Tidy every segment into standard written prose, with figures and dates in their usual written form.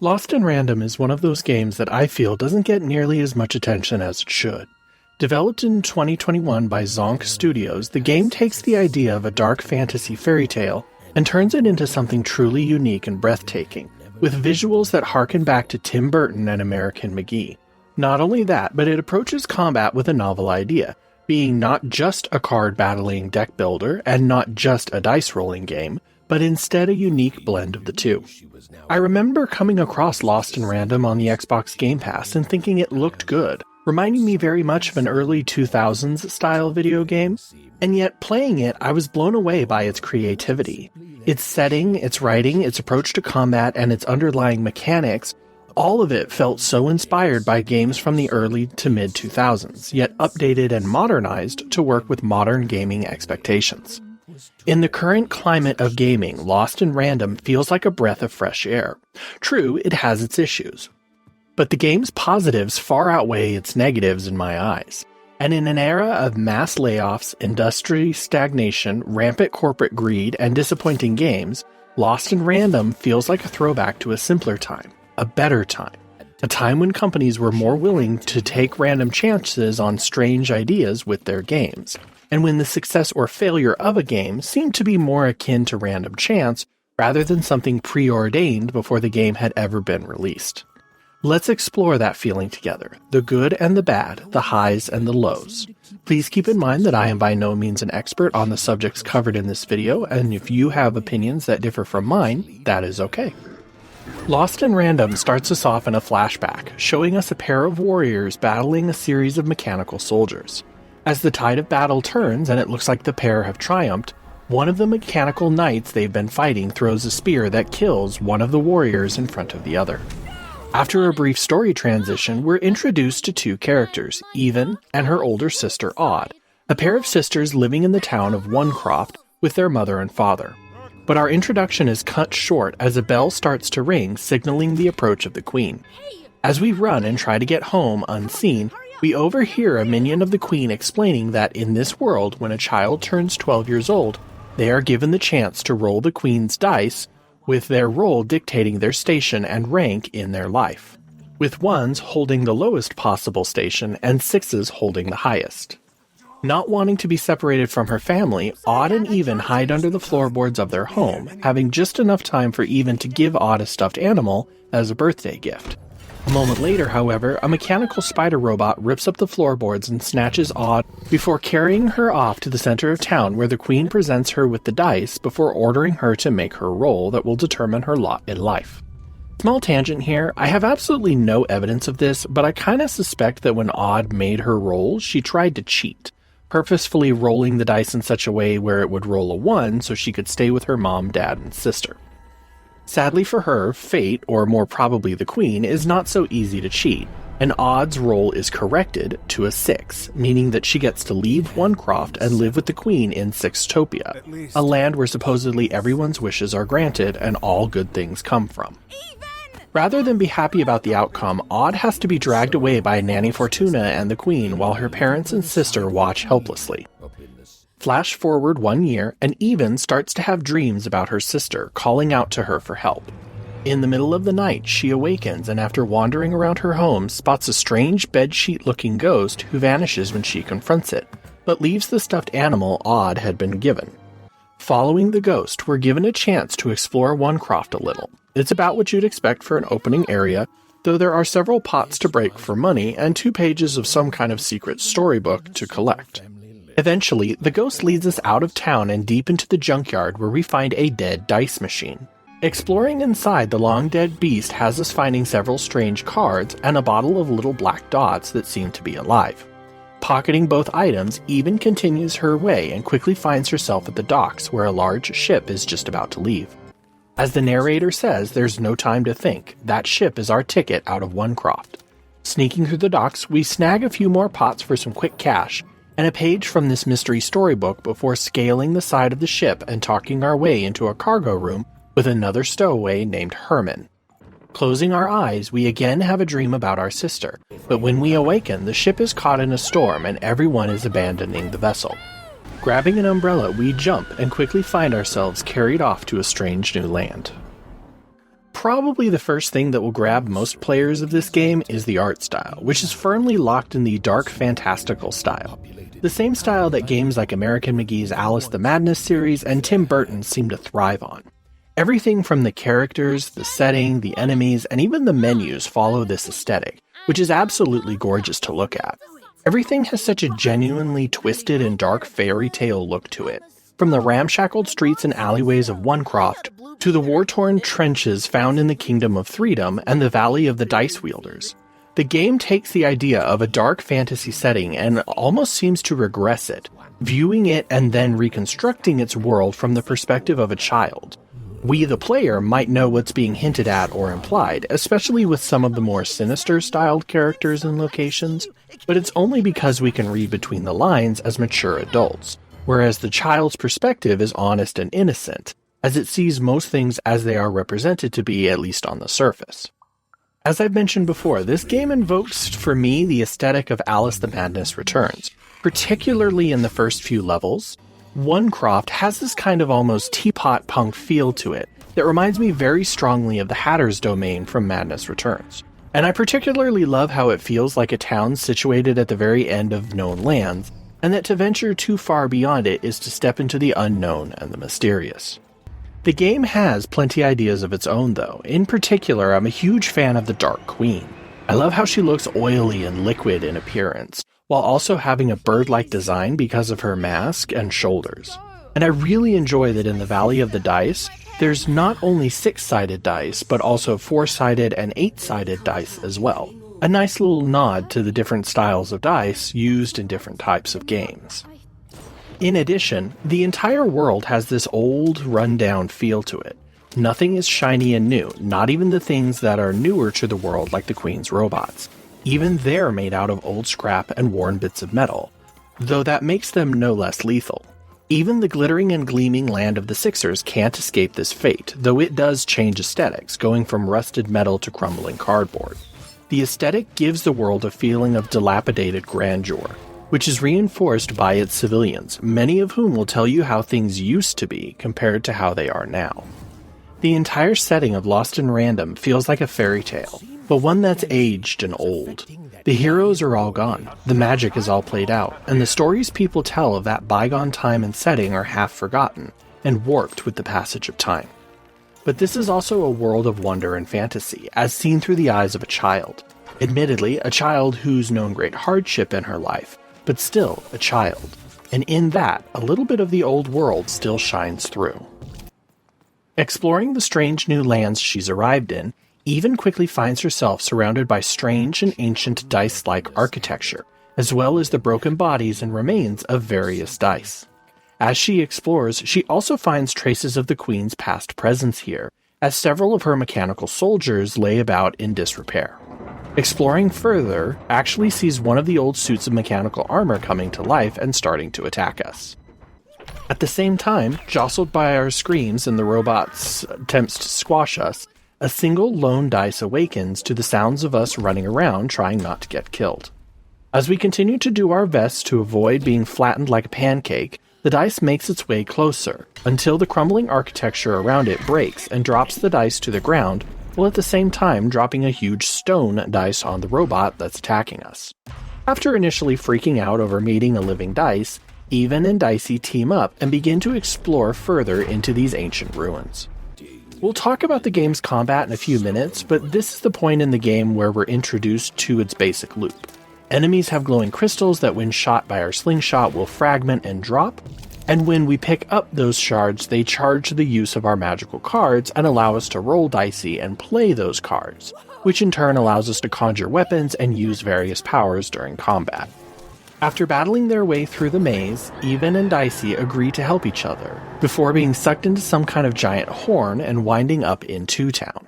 Lost in Random is one of those games that I feel doesn't get nearly as much attention as it should. Developed in 2021 by Zoink Studios, the game takes the idea of a dark fantasy fairy tale and turns it into something truly unique and breathtaking, with visuals that harken back to Tim Burton and American McGee. Not only that, but it approaches combat with a novel idea, being not just a card-battling deck builder and not just a dice-rolling game, but instead a unique blend of the two. I remember coming across Lost in Random on the Xbox Game Pass and thinking it looked good, reminding me very much of an early 2000s style video game, and yet playing it I was blown away by its creativity. Its setting, its writing, its approach to combat, and its underlying mechanics, all of it felt so inspired by games from the early to mid 2000s, yet updated and modernized to work with modern gaming expectations. In the current climate of gaming, Lost in Random feels like a breath of fresh air. True, it has its issues, but the game's positives far outweigh its negatives in my eyes. And in an era of mass layoffs, industry stagnation, rampant corporate greed, and disappointing games, Lost in Random feels like a throwback to a simpler time, a better time, a time when companies were more willing to take random chances on strange ideas with their games, and when the success or failure of a game seemed to be more akin to random chance rather than something preordained before the game had ever been released. Let's explore that feeling together, the good and the bad, the highs and the lows. Please keep in mind that I am by no means an expert on the subjects covered in this video, and if you have opinions that differ from mine, that is okay. Lost in Random starts us off in a flashback, showing us a pair of warriors battling a series of mechanical soldiers. As the tide of battle turns and it looks like the pair have triumphed, one of the mechanical knights they've been fighting throws a spear that kills one of the warriors in front of the other. After a brief story transition, we're introduced to two characters, Even and her older sister Odd, a pair of sisters living in the town of Onecroft with their mother and father. But our introduction is cut short as a bell starts to ring, signaling the approach of the Queen. As we run and try to get home unseen, we overhear a minion of the Queen explaining that in this world, when a child turns 12 years old, they are given the chance to roll the Queen's dice, with their roll dictating their station and rank in their life, with ones holding the lowest possible station and sixes holding the highest. Not wanting to be separated from her family, Odd and Even hide under the floorboards of their home, having just enough time for Even to give Odd a stuffed animal as a birthday gift. A moment later, however, a mechanical spider robot rips up the floorboards and snatches Odd before carrying her off to the center of town where the Queen presents her with the dice before ordering her to make her roll that will determine her lot in life. Small tangent here, I have absolutely no evidence of this, but I kinda suspect that when Odd made her roll, she tried to cheat, purposefully rolling the dice in such a way where it would roll a 1 so she could stay with her mom, dad, and sister. Sadly for her, fate, or more probably the Queen, is not so easy to cheat, and Odd's roll is corrected to a 6, meaning that she gets to leave Onecroft and live with the Queen in Sixtopia, a land where supposedly everyone's wishes are granted and all good things come from. Rather than be happy about the outcome, Odd has to be dragged away by Nanny Fortuna and the Queen while her parents and sister watch helplessly. Flash forward 1 year, and Even starts to have dreams about her sister, calling out to her for help. In the middle of the night, she awakens and after wandering around her home, spots a strange bedsheet-looking ghost who vanishes when she confronts it, but leaves the stuffed animal Odd had been given. Following the ghost, we're given a chance to explore Onecroft a little. It's about what you'd expect for an opening area, though there are several pots to break for money and 2 pages of some kind of secret storybook to collect. Eventually, the ghost leads us out of town and deep into the junkyard where we find a dead dice machine. Exploring inside, the long-dead beast has us finding several strange cards and a bottle of little black dots that seem to be alive. Pocketing both items, Even continues her way and quickly finds herself at the docks where a large ship is just about to leave. As the narrator says, there's no time to think. That ship is our ticket out of Onecroft. Sneaking through the docks, we snag a few more pots for some quick cash, and a page from this mystery storybook before scaling the side of the ship and talking our way into a cargo room with another stowaway named Herman. Closing our eyes, we again have a dream about our sister, but when we awaken, the ship is caught in a storm and everyone is abandoning the vessel. Grabbing an umbrella, we jump and quickly find ourselves carried off to a strange new land. Probably the first thing that will grab most players of this game is the art style, which is firmly locked in the dark fantastical style. The same style that games like American McGee's Alice the Madness series and Tim Burton's seem to thrive on. Everything from the characters, the setting, the enemies, and even the menus follow this aesthetic, which is absolutely gorgeous to look at. Everything has such a genuinely twisted and dark fairy tale look to it, from the ramshackled streets and alleyways of Onecroft to the war-torn trenches found in the Kingdom of Threedom and the Valley of the Dice Wielders. The game takes the idea of a dark fantasy setting and almost seems to regress it, viewing it and then reconstructing its world from the perspective of a child. We, the player, might know what's being hinted at or implied, especially with some of the more sinister-styled characters and locations, but it's only because we can read between the lines as mature adults, whereas the child's perspective is honest and innocent, as it sees most things as they are represented to be, at least on the surface. As I've mentioned before, this game invokes, for me, the aesthetic of Alice the Madness Returns, particularly in the first few levels. Onecroft has this kind of almost teapot punk feel to it that reminds me very strongly of the Hatter's Domain from Madness Returns. And I particularly love how it feels like a town situated at the very end of known lands, and that to venture too far beyond it is to step into the unknown and the mysterious. The game has plenty ideas of its own though. In particular, I'm a huge fan of the Dark Queen. I love how she looks oily and liquid in appearance, while also having a bird-like design because of her mask and shoulders. And I really enjoy that in the Valley of the Dice, there's not only 6-sided dice, but also 4-sided and 8-sided dice as well. A nice little nod to the different styles of dice used in different types of games. In addition, the entire world has this old, run-down feel to it. Nothing is shiny and new, not even the things that are newer to the world like the Queen's robots. Even they're made out of old scrap and worn bits of metal, though that makes them no less lethal. Even the glittering and gleaming land of the Sixers can't escape this fate, though it does change aesthetics, going from rusted metal to crumbling cardboard. The aesthetic gives the world a feeling of dilapidated grandeur, which is reinforced by its civilians, many of whom will tell you how things used to be compared to how they are now. The entire setting of Lost in Random feels like a fairy tale, but one that's aged and old. The heroes are all gone, the magic is all played out, and the stories people tell of that bygone time and setting are half forgotten, and warped with the passage of time. But this is also a world of wonder and fantasy, as seen through the eyes of a child. Admittedly, a child who's known great hardship in her life, but still a child. And in that, a little bit of the old world still shines through. Exploring the strange new lands she's arrived in, Even quickly finds herself surrounded by strange and ancient dice-like architecture, as well as the broken bodies and remains of various dice. As she explores, she also finds traces of the Queen's past presence here, as several of her mechanical soldiers lay about in disrepair. Exploring further actually sees one of the old suits of mechanical armor coming to life and starting to attack us. At the same time, jostled by our screams and the robot's attempts to squash us, a single lone dice awakens to the sounds of us running around trying not to get killed. As we continue to do our best to avoid being flattened like a pancake, the dice makes its way closer, until the crumbling architecture around it breaks and drops the dice to the ground, while at the same time dropping a huge stone dice on the robot that's attacking us. After initially freaking out over meeting a living dice, Even and Dicey team up and begin to explore further into these ancient ruins. We'll talk about the game's combat in a few minutes, but this is the point in the game where we're introduced to its basic loop. Enemies have glowing crystals that when shot by our slingshot will fragment and drop, and when we pick up those shards they charge the use of our magical cards and allow us to roll dicey and play those cards, which in turn allows us to conjure weapons and use various powers during combat. After battling their way through the maze, Even and Dicey agree to help each other, before being sucked into some kind of giant horn and winding up in Two Town.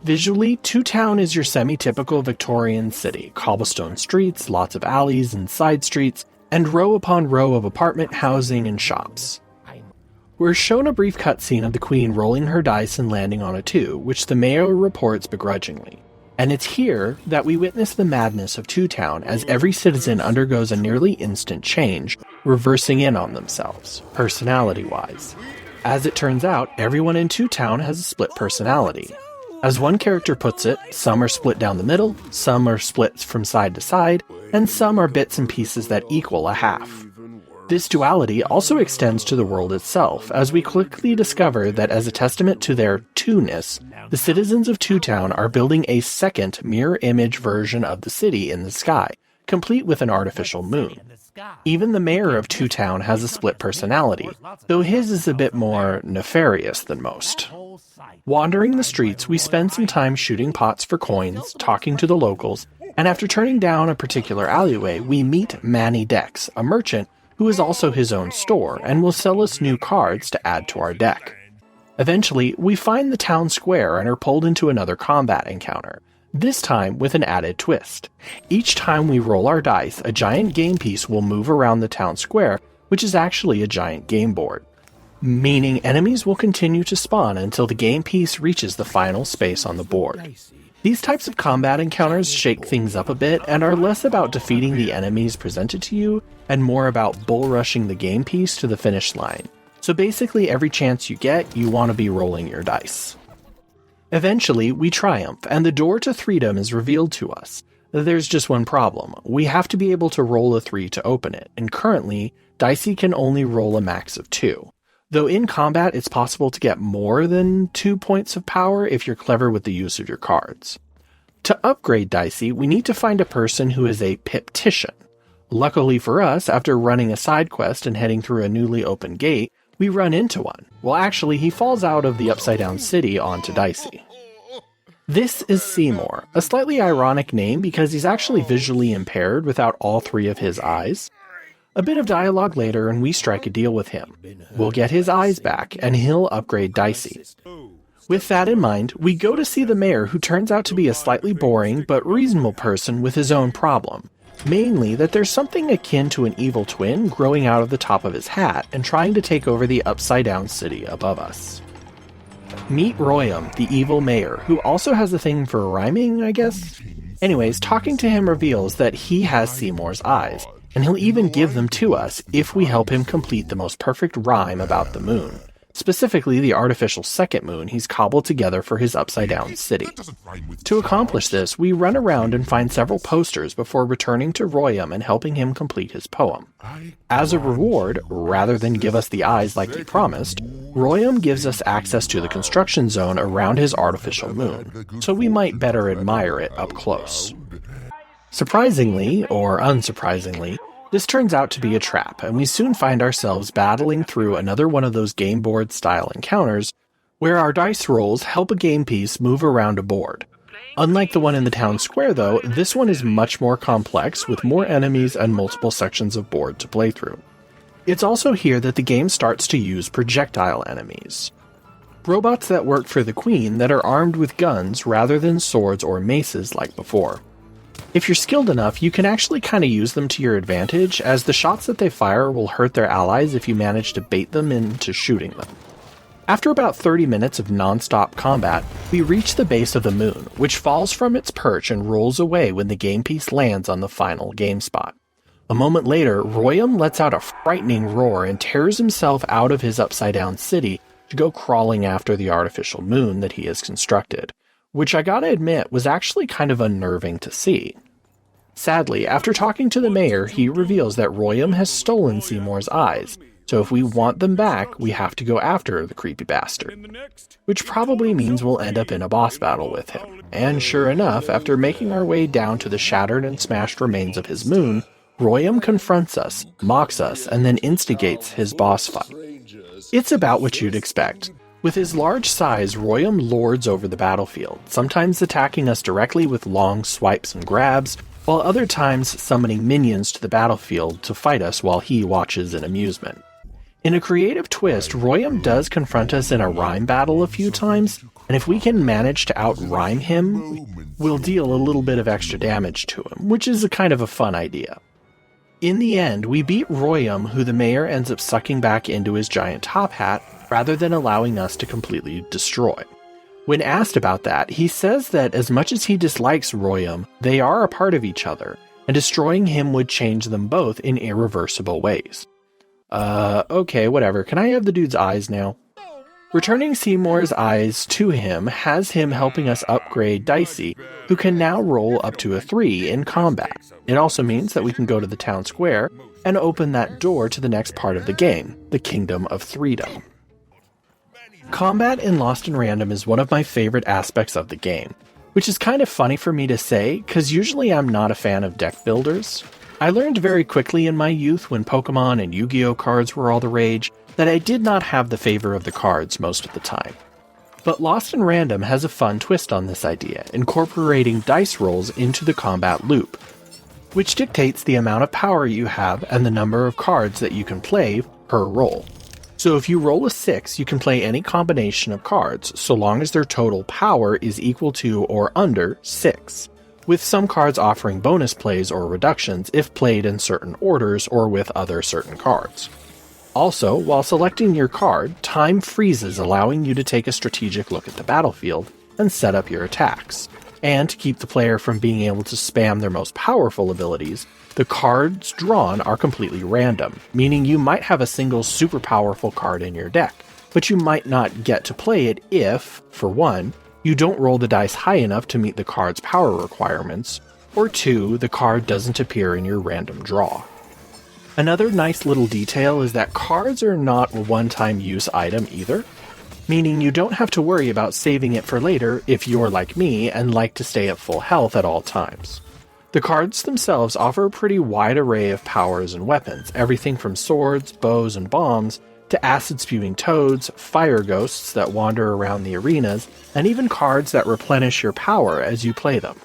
Visually, Two Town is your semi-typical Victorian city, cobblestone streets, lots of alleys and side streets, and row upon row of apartment housing and shops. We're shown a brief cutscene of the Queen rolling her dice and landing on a 2, which the mayor reports begrudgingly. And it's here that we witness the madness of Two Town as every citizen undergoes a nearly instant change, reversing in on themselves, personality-wise. As it turns out, everyone in Two Town has a split personality. As one character puts it, some are split down the middle, some are split from side to side, and some are bits and pieces that equal a half. This duality also extends to the world itself, as we quickly discover that as a testament to their two-ness, the citizens of Two Town are building a second mirror image version of the city in the sky, complete with an artificial moon. Even the mayor of Two Town has a split personality, though his is a bit more nefarious than most. Wandering the streets, we spend some time shooting pots for coins, talking to the locals, and after turning down a particular alleyway, we meet Manny Dex, a merchant who is also his own store and will sell us new cards to add to our deck. Eventually, we find the town square and are pulled into another combat encounter, this time with an added twist. Each time we roll our dice, a giant game piece will move around the town square, which is actually a giant game board, meaning enemies will continue to spawn until the game piece reaches the final space on the board. These types of combat encounters shake things up a bit and are less about defeating the enemies presented to you and more about bull rushing the game piece to the finish line. So basically every chance you get, you want to be rolling your dice. Eventually, we triumph and the door to Threedom is revealed to us. There's just one problem. We have to be able to roll a 3 to open it, and currently, Dicey can only roll a max of 2. Though in combat, it's possible to get more than 2 points of power if you're clever with the use of your cards. To upgrade Dicey, we need to find a person who is a Piptician. Luckily for us, after running a side quest and heading through a newly opened gate, we run into one. Well, actually, he falls out of the upside-down city onto Dicey. This is Seymour, a slightly ironic name because he's actually visually impaired without all 3 of his eyes. A bit of dialogue later and we strike a deal with him. We'll get his eyes back and he'll upgrade Dicey. With that in mind, we go to see the mayor, who turns out to be a slightly boring but reasonable person with his own problem. Mainly that there's something akin to an evil twin growing out of the top of his hat and trying to take over the upside-down city above us. Meet Royam, the evil mayor, who also has a thing for rhyming, I guess? Anyways, talking to him reveals that he has Seymour's eyes, and he'll even give them to us if we help him complete the most perfect rhyme about the moon. Specifically, the artificial second moon he's cobbled together for his upside-down city. To accomplish this, we run around and find several posters before returning to Royam and helping him complete his poem. As a reward, rather than give us the eyes like he promised, Royam gives us access to the construction zone around his artificial moon, so we might better admire it up close. Surprisingly, or unsurprisingly, this turns out to be a trap, and we soon find ourselves battling through another one of those game board style encounters, where our dice rolls help a game piece move around a board. Unlike the one in the town square though, this one is much more complex with more enemies and multiple sections of board to play through. It's also here that the game starts to use projectile enemies. Robots that work for the Queen that are armed with guns rather than swords or maces like before. If you're skilled enough, you can actually kind of use them to your advantage, as the shots that they fire will hurt their allies if you manage to bait them into shooting them. After about 30 minutes of non-stop combat, we reach the base of the moon, which falls from its perch and rolls away when the game piece lands on the final game spot. A moment later, Royam lets out a frightening roar and tears himself out of his upside-down city to go crawling after the artificial moon that he has constructed, which I gotta admit was actually kind of unnerving to see. Sadly, after talking to the mayor, he reveals that Royam has stolen Seymour's eyes, so if we want them back, we have to go after the creepy bastard. Which probably means we'll end up in a boss battle with him. And sure enough, after making our way down to the shattered and smashed remains of his moon, Royam confronts us, mocks us, and then instigates his boss fight. It's about what you'd expect. With his large size, Royam lords over the battlefield, sometimes attacking us directly with long swipes and grabs, while other times summoning minions to the battlefield to fight us while he watches in amusement. In a creative twist, Royam does confront us in a rhyme battle a few times, and if we can manage to out-rhyme him, we'll deal a little bit of extra damage to him, which is a kind of a fun idea. In the end, we beat Royam, who the mayor ends up sucking back into his giant top hat, rather than allowing us to completely destroy. When asked about that, he says that as much as he dislikes Royam, they are a part of each other, and destroying him would change them both in irreversible ways. Okay, whatever. Can I have the dude's eyes now? Returning Seymour's eyes to him has him helping us upgrade Dicey, who can now roll up to a 3 in combat. It also means that we can go to the town square and open that door to the next part of the game, the Kingdom of Threedom. Combat in Lost in Random is one of my favorite aspects of the game, which is kind of funny for me to say, because usually I'm not a fan of deck builders. I learned very quickly in my youth, when Pokemon and Yu-Gi-Oh cards were all the rage, that I did not have the favor of the cards most of the time. But Lost in Random has a fun twist on this idea, incorporating dice rolls into the combat loop, which dictates the amount of power you have and the number of cards that you can play per roll. So if you roll a 6, you can play any combination of cards, so long as their total power is equal to or under 6, with some cards offering bonus plays or reductions if played in certain orders or with other certain cards. Also, while selecting your card, time freezes, allowing you to take a strategic look at the battlefield and set up your attacks. And to keep the player from being able to spam their most powerful abilities, the cards drawn are completely random, meaning you might have a single super powerful card in your deck, but you might not get to play it if, for 1, you don't roll the dice high enough to meet the card's power requirements, or 2, the card doesn't appear in your random draw. Another nice little detail is that cards are not a one-time use item either, meaning you don't have to worry about saving it for later if you're like me and like to stay at full health at all times. The cards themselves offer a pretty wide array of powers and weapons, everything from swords, bows, and bombs, to acid-spewing toads, fire ghosts that wander around the arenas, and even cards that replenish your power as you play them.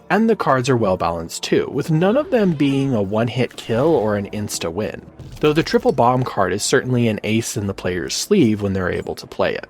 And the cards are well balanced too, with none of them being a one-hit kill or an insta-win, though the triple bomb card is certainly an ace in the player's sleeve when they're able to play it.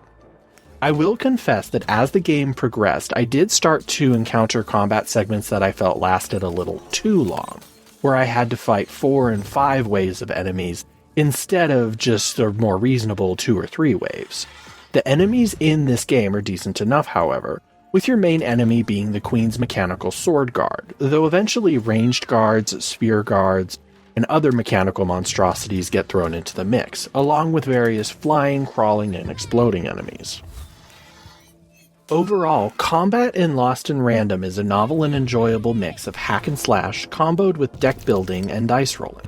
I will confess that as the game progressed, I did start to encounter combat segments that I felt lasted a little too long, where I had to fight 4 and 5 waves of enemies instead of just the more reasonable 2 or 3 waves. The enemies in this game are decent enough, however, with your main enemy being the Queen's mechanical sword guard, though eventually ranged guards, spear guards, and other mechanical monstrosities get thrown into the mix, along with various flying, crawling, and exploding enemies. Overall, combat in Lost in Random is a novel and enjoyable mix of hack and slash comboed with deck building and dice rolling.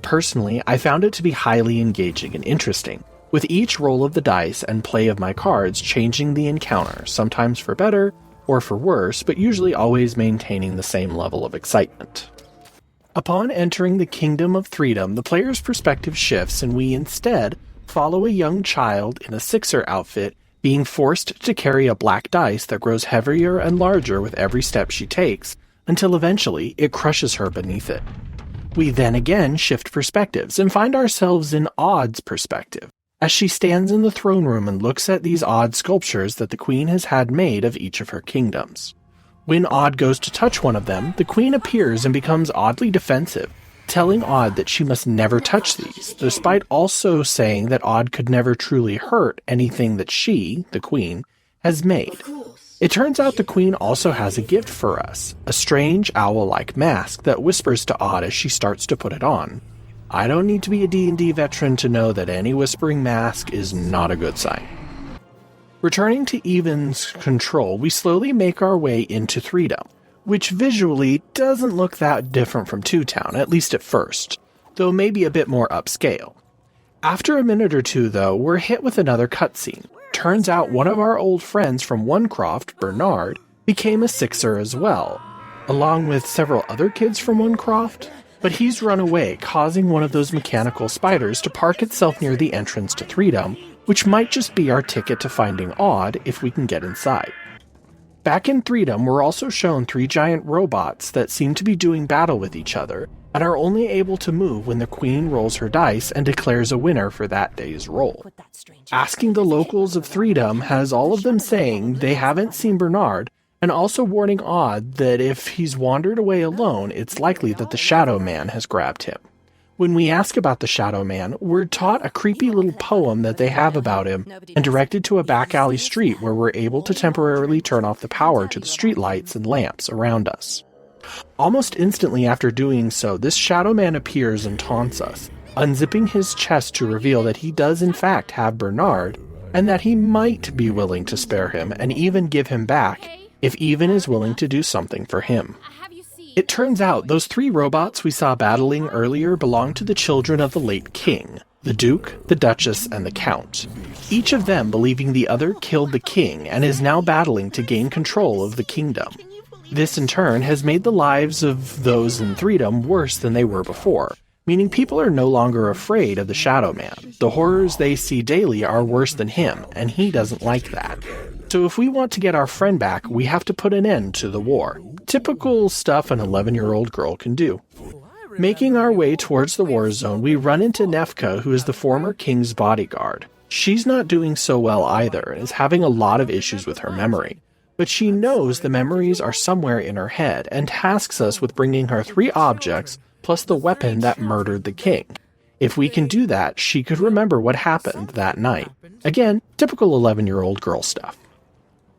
Personally, I found it to be highly engaging and interesting, with each roll of the dice and play of my cards changing the encounter, sometimes for better or for worse, but usually always maintaining the same level of excitement. Upon entering the Kingdom of Threedom, the player's perspective shifts and we instead follow a young child in a Sixer outfit being forced to carry a black dice that grows heavier and larger with every step she takes, until eventually it crushes her beneath it. We then again shift perspectives and find ourselves in Odd's perspective, as she stands in the throne room and looks at these odd sculptures that the Queen has had made of each of her kingdoms. When Odd goes to touch one of them, the Queen appears and becomes oddly defensive, telling Odd that she must never touch these, despite also saying that Odd could never truly hurt anything that she, the Queen, has made. It turns out the Queen also has a gift for us, a strange owl-like mask that whispers to Odd as she starts to put it on. I don't need to be a D&D veteran to know that any whispering mask is not a good sign. Returning to Even's control, we slowly make our way into Threedom, which visually doesn't look that different from Two Town, at least at first, though maybe a bit more upscale. After a minute or two, though, we're hit with another cutscene. Turns out one of our old friends from Onecroft, Bernard, became a Sixer as well, along with several other kids from Onecroft, but he's run away, causing one of those mechanical spiders to park itself near the entrance to Threedom, which might just be our ticket to finding Odd if we can get inside. Back in Threedom, we're also shown 3 giant robots that seem to be doing battle with each other, and are only able to move when the Queen rolls her dice and declares a winner for that day's roll. Asking the locals of Threedom has all of them saying they haven't seen Bernard, and also warning Odd that if he's wandered away alone, it's likely that the Shadow Man has grabbed him. When we ask about the Shadow Man, we're taught a creepy little poem that they have about him, and directed to a back alley street where we're able to temporarily turn off the power to the street lights and lamps around us. Almost instantly after doing so, this Shadow Man appears and taunts us, unzipping his chest to reveal that he does in fact have Bernard, and that he might be willing to spare him and even give him back if Even is willing to do something for him. It turns out those 3 robots we saw battling earlier belong to the children of the late king, the Duke, the Duchess, and the Count, each of them believing the other killed the king and is now battling to gain control of the kingdom. This in turn has made the lives of those in Threedom worse than they were before, meaning people are no longer afraid of the Shadow Man. The horrors they see daily are worse than him, and he doesn't like that. So if we want to get our friend back, we have to put an end to the war. Typical stuff an 11-year-old girl can do. Making our way towards the war zone, we run into Nefka, who is the former king's bodyguard. She's not doing so well either, and is having a lot of issues with her memory. But she knows the memories are somewhere in her head, and tasks us with bringing her 3 objects, plus the weapon that murdered the king. If we can do that, she could remember what happened that night. Again, typical 11-year-old girl stuff.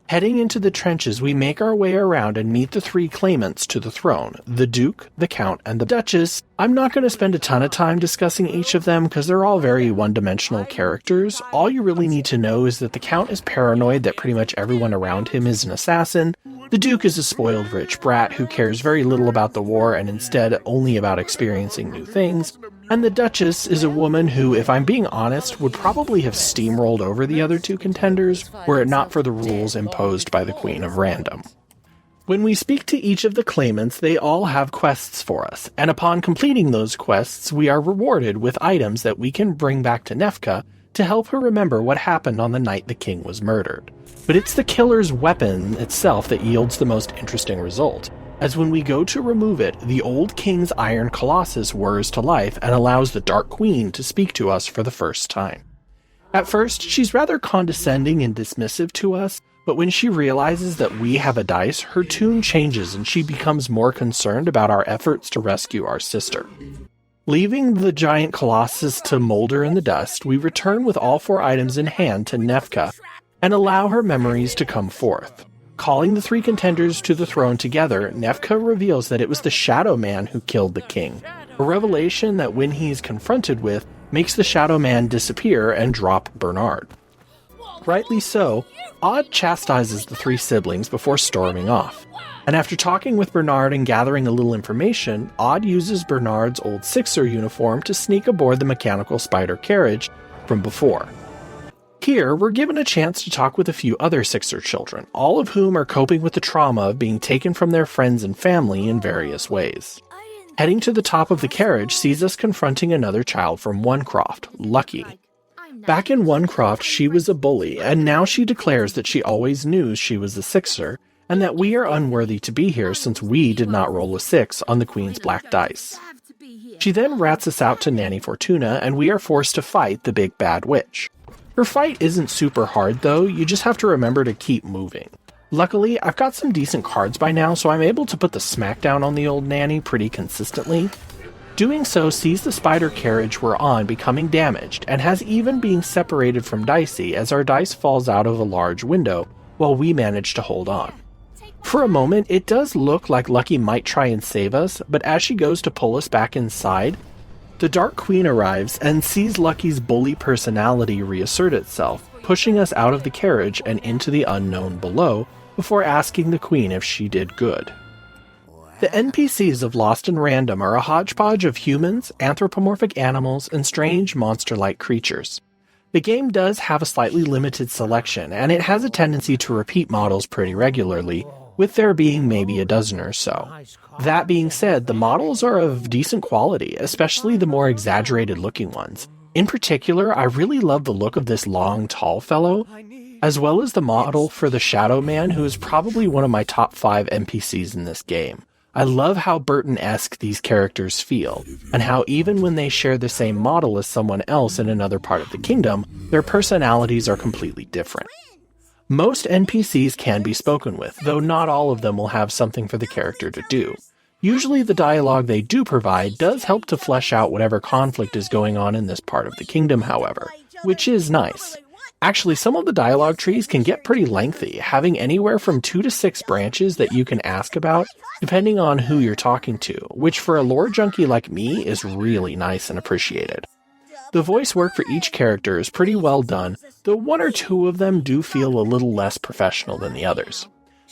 Heading into the trenches, we make our way around and meet the 3 claimants to the throne, the Duke, the Count, and the Duchess. I'm not going to spend a ton of time discussing each of them because they're all very one-dimensional characters. All you really need to know is that the Count is paranoid that pretty much everyone around him is an assassin. The Duke is a spoiled rich brat who cares very little about the war and instead only about experiencing new things. And the Duchess is a woman who, if I'm being honest, would probably have steamrolled over the other 2 contenders were it not for the rules imposed by the Queen of Random. When we speak to each of the claimants, they all have quests for us, and upon completing those quests, we are rewarded with items that we can bring back to Nefka to help her remember what happened on the night the king was murdered. But it's the killer's weapon itself that yields the most interesting result, as when we go to remove it, the old king's iron colossus whirs to life and allows the Dark Queen to speak to us for the first time. At first, she's rather condescending and dismissive to us, but when she realizes that we have a dice, her tune changes and she becomes more concerned about our efforts to rescue our sister. Leaving the giant colossus to molder in the dust, we return with all 4 items in hand to Nefka and allow her memories to come forth. Calling the 3 contenders to the throne together, Nefka reveals that it was the Shadow Man who killed the king, a revelation that when he is confronted with, makes the Shadow Man disappear and drop Bernard. Rightly so, Odd chastises the 3 siblings before storming off, and after talking with Bernard and gathering a little information, Odd uses Bernard's old Sixer uniform to sneak aboard the mechanical spider carriage from before. Here, we're given a chance to talk with a few other Sixer children, all of whom are coping with the trauma of being taken from their friends and family in various ways. Heading to the top of the carriage sees us confronting another child from Onecroft, Lucky. Back in Onecroft, she was a bully, and now she declares that she always knew she was a Sixer, and that we are unworthy to be here since we did not roll a 6 on the Queen's black dice. She then rats us out to Nanny Fortuna, and we are forced to fight the big bad witch. Her fight isn't super hard though, you just have to remember to keep moving. Luckily, I've got some decent cards by now, so I'm able to put the smackdown on the old nanny pretty consistently. Doing so sees the spider carriage we're on becoming damaged, and has even being separated from Dicey as our dice falls out of a large window, while we manage to hold on. For a moment, it does look like Lucky might try and save us, but as she goes to pull us back inside, the Dark Queen arrives and sees Lucky's bully personality reassert itself, pushing us out of the carriage and into the unknown below, before asking the Queen if she did good. The NPCs of Lost in Random are a hodgepodge of humans, anthropomorphic animals, and strange monster-like creatures. The game does have a slightly limited selection, and it has a tendency to repeat models pretty regularly, with there being maybe a dozen or so. That being said, the models are of decent quality, especially the more exaggerated-looking ones. In particular, I really love the look of this long, tall fellow, as well as the model for the Shadow Man, who is probably one of my top 5 NPCs in this game. I love how Burton-esque these characters feel, and how even when they share the same model as someone else in another part of the kingdom, their personalities are completely different. Most NPCs can be spoken with, though not all of them will have something for the character to do. Usually the dialogue they do provide does help to flesh out whatever conflict is going on in this part of the kingdom, however, which is nice. Actually, some of the dialogue trees can get pretty lengthy, having anywhere from 2 to 6 branches that you can ask about, depending on who you're talking to, which for a lore junkie like me is really nice and appreciated. The voice work for each character is pretty well done, though one or two of them do feel a little less professional than the others.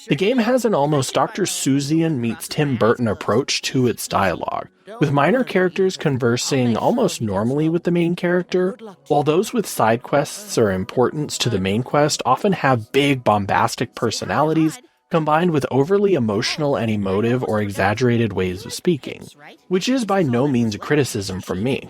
The game has an almost Dr. Seussian meets Tim Burton approach to its dialogue, with minor characters conversing almost normally with the main character, while those with side quests or importance to the main quest often have big, bombastic personalities combined with overly emotional and emotive or exaggerated ways of speaking, which is by no means a criticism from me.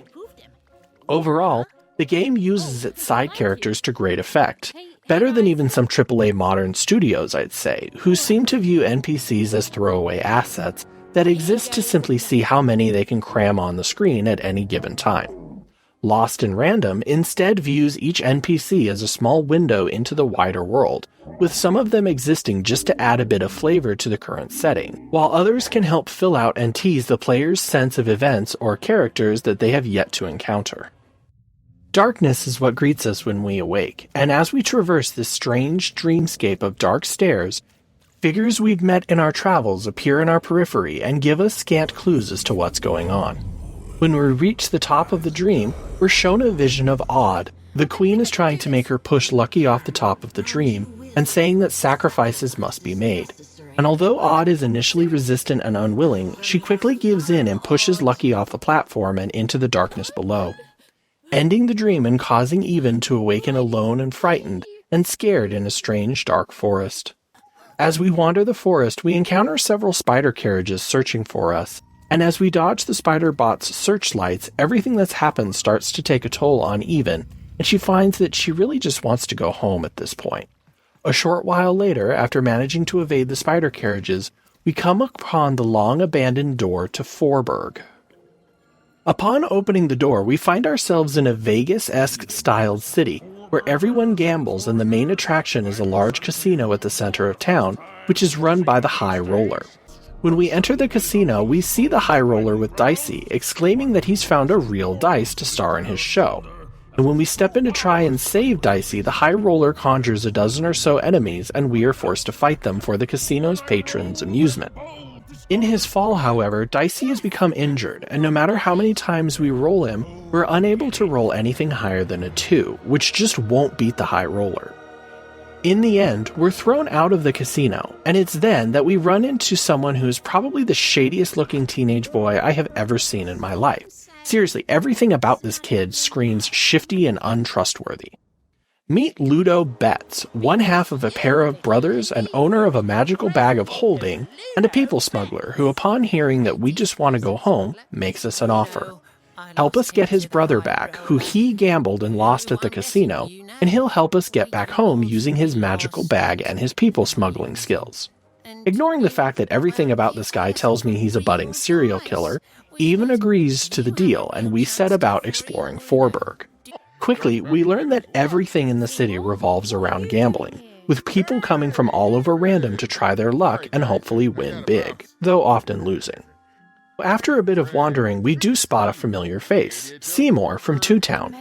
Overall, the game uses its side characters to great effect, better than even some AAA modern studios, I'd say, who seem to view NPCs as throwaway assets that exist to simply see how many they can cram on the screen at any given time. Lost in Random instead views each NPC as a small window into the wider world, with some of them existing just to add a bit of flavor to the current setting, while others can help fill out and tease the player's sense of events or characters that they have yet to encounter. Darkness is what greets us when we awake, and as we traverse this strange dreamscape of dark stairs, figures we've met in our travels appear in our periphery and give us scant clues as to what's going on. When we reach the top of the dream, we're shown a vision of Odd. The queen is trying to make her push Lucky off the top of the dream, and saying that sacrifices must be made. And although Odd is initially resistant and unwilling, she quickly gives in and pushes Lucky off the platform and into the darkness below, ending the dream and causing Even to awaken alone and frightened and scared in a strange dark forest. As we wander the forest, we encounter several spider carriages searching for us, and as we dodge the spider bot's searchlights, everything that's happened starts to take a toll on Even, and she finds that she really just wants to go home at this point. A short while later, after managing to evade the spider carriages, we come upon the long-abandoned door to Fourburg. Upon opening the door, we find ourselves in a Vegas-esque styled city, where everyone gambles and the main attraction is a large casino at the center of town, which is run by the High Roller. When we enter the casino, we see the High Roller with Dicey, exclaiming that he's found a real dice to star in his show. And when we step in to try and save Dicey, the High Roller conjures a dozen or so enemies, and we are forced to fight them for the casino's patrons' amusement. In his fall, however, Dicey has become injured, and no matter how many times we roll him, we're unable to roll anything higher than a 2, which just won't beat the High Roller. In the end, we're thrown out of the casino, and it's then that we run into someone who's probably the shadiest looking teenage boy I have ever seen in my life. Seriously, everything about this kid screams shifty and untrustworthy. Meet Ludo Betts, one half of a pair of brothers, an owner of a magical bag of holding, and a people smuggler who, upon hearing that we just want to go home, makes us an offer. Help us get his brother back, who he gambled and lost at the casino, and he'll help us get back home using his magical bag and his people smuggling skills. Ignoring the fact that everything about this guy tells me he's a budding serial killer, Even agrees to the deal, and we set about exploring Fourburg. Quickly, we learn that everything in the city revolves around gambling, with people coming from all over Random to try their luck and hopefully win big, though often losing. After a bit of wandering, we do spot a familiar face, Seymour from Two Town.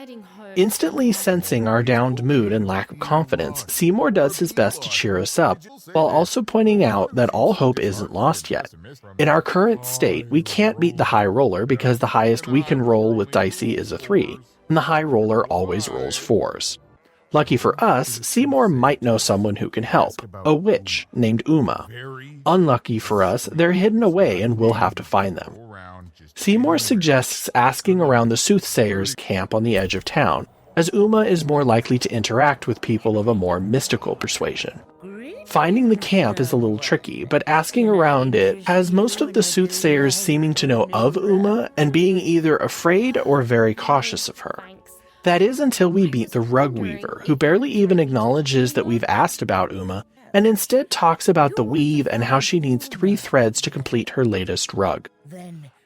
Instantly sensing our downed mood and lack of confidence, Seymour does his best to cheer us up, while also pointing out that all hope isn't lost yet. In our current state, we can't beat the High Roller because the highest we can roll with Dicey is a 3. And the High Roller always rolls 4s. Lucky for us, Seymour might know someone who can help, a witch named Uma. Unlucky for us, they're hidden away and we'll have to find them. Seymour suggests asking around the Soothsayer's camp on the edge of town, as Uma is more likely to interact with people of a more mystical persuasion. Finding the camp is a little tricky, but asking around it has most of the Soothsayers seeming to know of Uma and being either afraid or very cautious of her. That is until we meet the Rug Weaver, who barely even acknowledges that we've asked about Uma, and instead talks about the weave and how she needs 3 threads to complete her latest rug.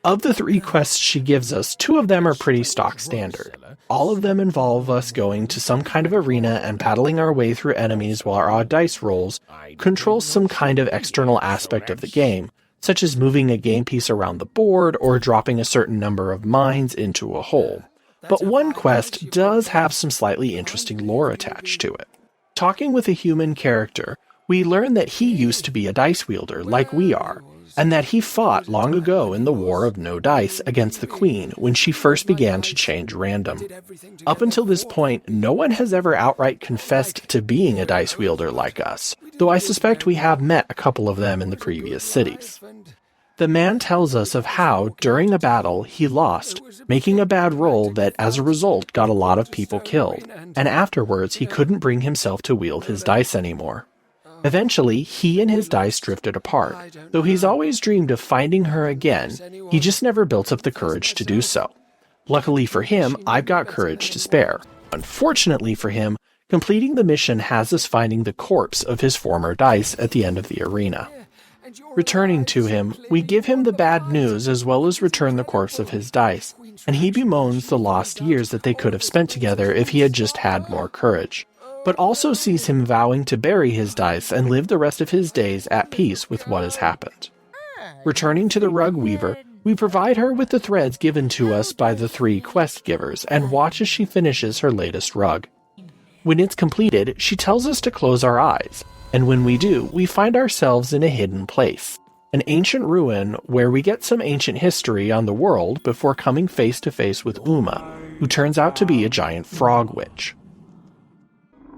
Of the 3 quests she gives us, 2 of them are pretty stock standard. All of them involve us going to some kind of arena and paddling our way through enemies while our dice rolls controls some kind of external aspect of the game, such as moving a game piece around the board or dropping a certain number of mines into a hole. But one quest does have some slightly interesting lore attached to it. Talking with a human character, we learn that he used to be a dice wielder like we are, and that he fought long ago in the War of No Dice against the Queen when she first began to change random. Up until this point, no one has ever outright confessed to being a dice wielder like us, though I suspect we have met a couple of them in the previous cities. The man tells us of how, during a battle, he lost, making a bad roll that as a result got a lot of people killed, and afterwards he couldn't bring himself to wield his dice anymore. Eventually, he and his dice drifted apart. Though he's always dreamed of finding her again, he just never built up the courage to do so. Luckily for him, I've got courage to spare. Unfortunately for him, completing the mission has us finding the corpse of his former dice at the end of the arena. Returning to him, we give him the bad news as well as return the corpse of his dice, and he bemoans the lost years that they could have spent together if he had just had more courage, but also sees him vowing to bury his dice and live the rest of his days at peace with what has happened. Returning to the rug weaver, we provide her with the threads given to us by the 3 quest givers and watch as she finishes her latest rug. When it's completed, she tells us to close our eyes, and when we do, we find ourselves in a hidden place, an ancient ruin where we get some ancient history on the world before coming face to face with Uma, who turns out to be a giant frog witch.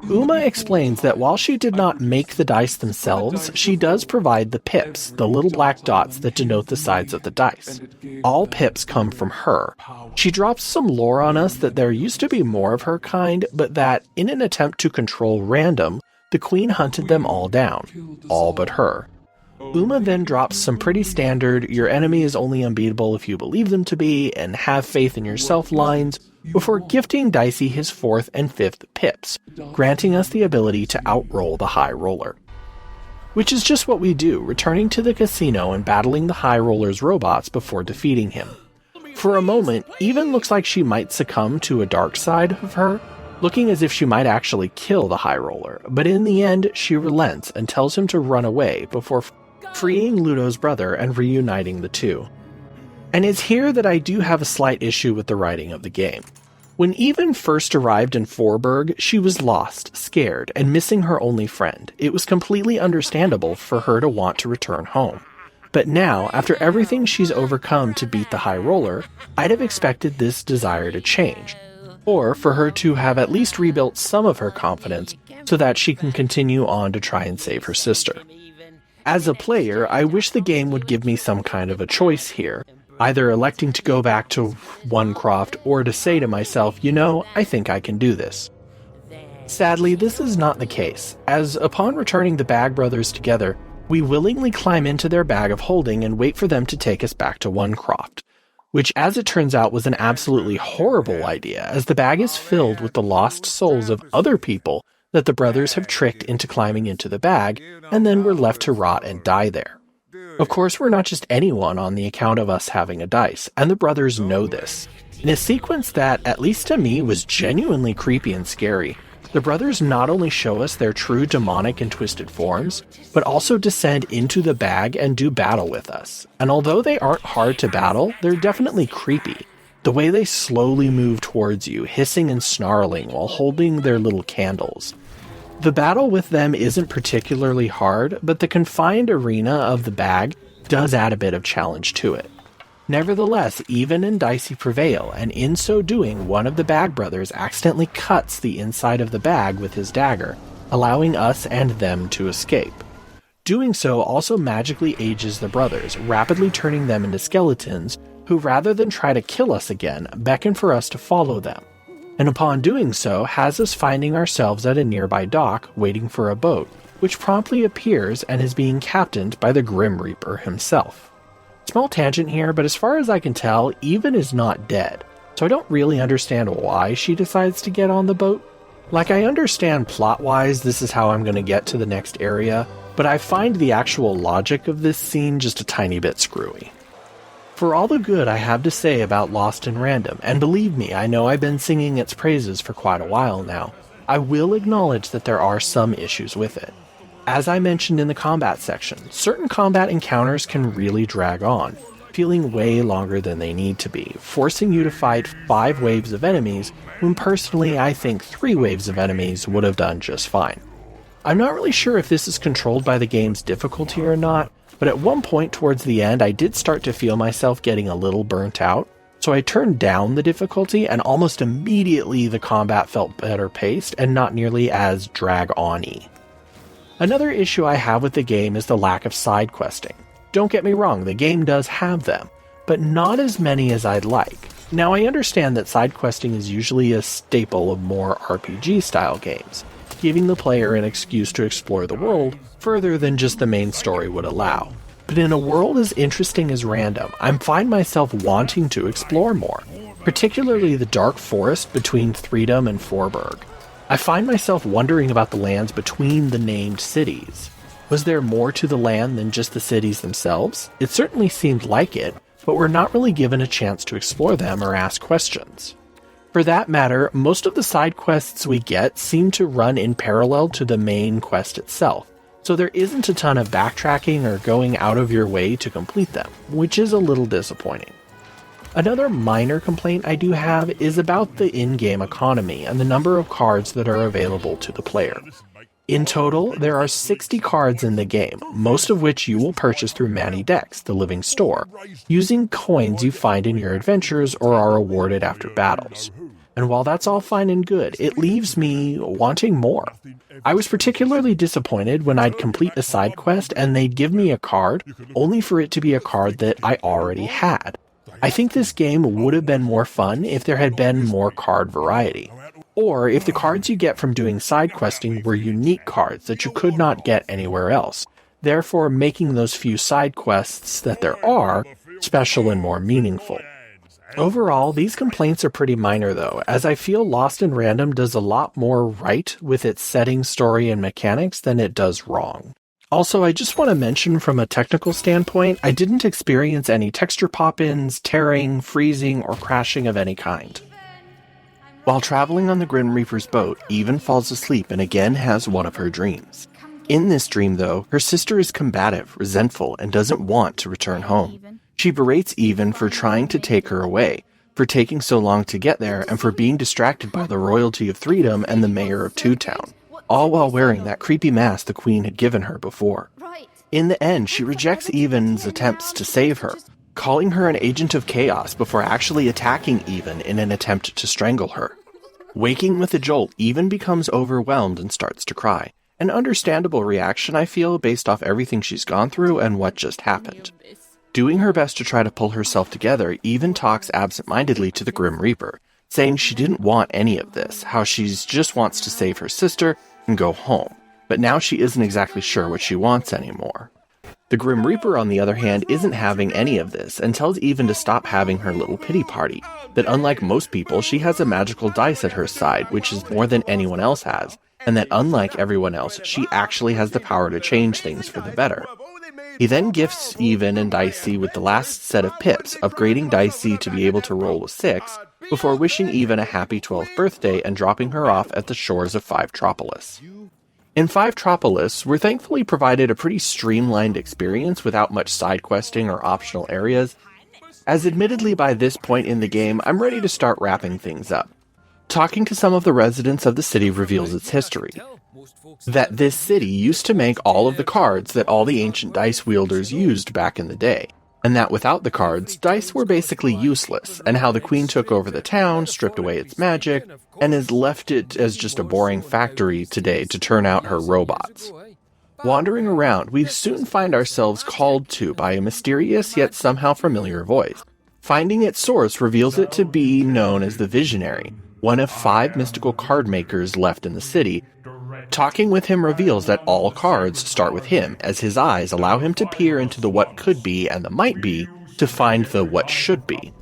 Uma explains that while she did not make the dice themselves, she does provide the pips, the little black dots that denote the sides of the dice. All pips come from her. She drops some lore on us that there used to be more of her kind, but that, in an attempt to control random, the Queen hunted them all down, all but her. Uma then drops some pretty standard, your enemy is only unbeatable if you believe them to be, and have faith in yourself lines, before gifting Dicey his 4th and 5th pips, granting us the ability to outroll the high roller. Which is just what we do, returning to the casino and battling the high roller's robots before defeating him. For a moment, even looks like she might succumb to a dark side of her, looking as if she might actually kill the high roller, but in the end she relents and tells him to run away before freeing Ludo's brother and reuniting the two. And it's here that I do have a slight issue with the writing of the game. When Even first arrived in Fourburg, she was lost, scared, and missing her only friend. It was completely understandable for her to want to return home. But now, after everything she's overcome to beat the high roller, I'd have expected this desire to change, or for her to have at least rebuilt some of her confidence so that she can continue on to try and save her sister. As a player, I wish the game would give me some kind of a choice here, either electing to go back to Onecroft or to say to myself, you know, I think I can do this. Sadly, this is not the case, as upon returning the Bag Brothers together, we willingly climb into their bag of holding and wait for them to take us back to Onecroft, which as it turns out was an absolutely horrible idea, as the bag is filled with the lost souls of other people that the brothers have tricked into climbing into the bag, and then were left to rot and die there. Of course, we're not just anyone on the account of us having a dice, and the brothers know this. In a sequence that, at least to me, was genuinely creepy and scary, the brothers not only show us their true demonic and twisted forms, but also descend into the bag and do battle with us. And although they aren't hard to battle, they're definitely creepy. The way they slowly move towards you, hissing and snarling while holding their little candles. The battle with them isn't particularly hard, but the confined arena of the bag does add a bit of challenge to it. Nevertheless, Even and Dicey prevail, and in so doing, one of the Bag Brothers accidentally cuts the inside of the bag with his dagger, allowing us and them to escape. Doing so also magically ages the brothers, rapidly turning them into skeletons, who rather than try to kill us again, beckon for us to follow them. And upon doing so, has us finding ourselves at a nearby dock, waiting for a boat, which promptly appears and is being captained by the Grim Reaper himself. Small tangent here, but as far as I can tell, Even is not dead, so I don't really understand why she decides to get on the boat. Like, I understand plot-wise this is how I'm going to get to the next area, but I find the actual logic of this scene just a tiny bit screwy. For all the good I have to say about Lost in Random, and believe me, I know I've been singing its praises for quite a while now, I will acknowledge that there are some issues with it. As I mentioned in the combat section, certain combat encounters can really drag on, feeling way longer than they need to be, forcing you to fight 5 waves of enemies, when personally I think 3 waves of enemies would have done just fine. I'm not really sure if this is controlled by the game's difficulty or not, But at one point towards the end, I did start to feel myself getting a little burnt out, so I turned down the difficulty, and almost immediately the combat felt better paced and not nearly as drag-on-y. Another issue I have with the game is the lack of side questing. Don't get me wrong, the game does have them, but not as many as I'd like. Now I understand that side questing is usually a staple of more RPG-style games, giving the player an excuse to explore the world further than just the main story would allow. But in a world as interesting as Random, I find myself wanting to explore more, particularly the dark forest between Threedom and Fourburg. I find myself wondering about the lands between the named cities. Was there more to the land than just the cities themselves? It certainly seemed like it, but we're not really given a chance to explore them or ask questions. For that matter, most of the side quests we get seem to run in parallel to the main quest itself, so there isn't a ton of backtracking or going out of your way to complete them, which is a little disappointing. Another minor complaint I do have is about the in-game economy and the number of cards that are available to the player. In total, there are 60 cards in the game, most of which you will purchase through Manny Dex, the living store, using coins you find in your adventures or are awarded after battles. And while that's all fine and good, it leaves me wanting more. I was particularly disappointed when I'd complete a side quest and they'd give me a card, only for it to be a card that I already had. I think this game would have been more fun if there had been more card variety. Or if the cards you get from doing side questing were unique cards that you could not get anywhere else, therefore making those few side quests that there are special and more meaningful. Overall, these complaints are pretty minor though, as I feel Lost in Random does a lot more right with its setting, story, and mechanics than it does wrong. Also, I just want to mention from a technical standpoint, I didn't experience any texture pop-ins, tearing, freezing, or crashing of any kind. While traveling on the Grim Reaper's boat, Even falls asleep and again has one of her dreams. In this dream, though, her sister is combative, resentful, and doesn't want to return home. She berates Even for trying to take her away, for taking so long to get there, and for being distracted by the royalty of Threedom and the mayor of Two Town, all while wearing that creepy mask the queen had given her before. In the end, she rejects Even's attempts to save her, calling her an agent of chaos before actually attacking Even in an attempt to strangle her. Waking with a jolt, Even becomes overwhelmed and starts to cry. An understandable reaction, I feel, based off everything she's gone through and what just happened. Doing her best to try to pull herself together, Even talks absent-mindedly to the Grim Reaper, saying she didn't want any of this, how she just wants to save her sister and go home, but now she isn't exactly sure what she wants anymore. The Grim Reaper, on the other hand, isn't having any of this and tells Even to stop having her little pity party, that unlike most people, she has a magical dice at her side, which is more than anyone else has, and that unlike everyone else, she actually has the power to change things for the better. He then gifts Even and Dicey with the last set of pips, upgrading Dicey to be able to roll a 6, before wishing Even a happy 12th birthday and dropping her off at the shores of Fivetropolis. In Fivetropolis, we're thankfully provided a pretty streamlined experience without much side questing or optional areas, as admittedly by this point in the game, I'm ready to start wrapping things up. Talking to some of the residents of the city reveals its history. That this city used to make all of the cards that all the ancient dice wielders used back in the day, and that without the cards, dice were basically useless, and how the queen took over the town, stripped away its magic, and has left it as just a boring factory today to turn out her robots. Wandering around, we soon find ourselves called to by a mysterious yet somehow familiar voice. Finding its source reveals it to be known as the Visionary, one of 5 mystical card makers left in the city. Talking with him reveals that all cards start with him, as his eyes allow him to peer into the what could be and the might be to find the what should be.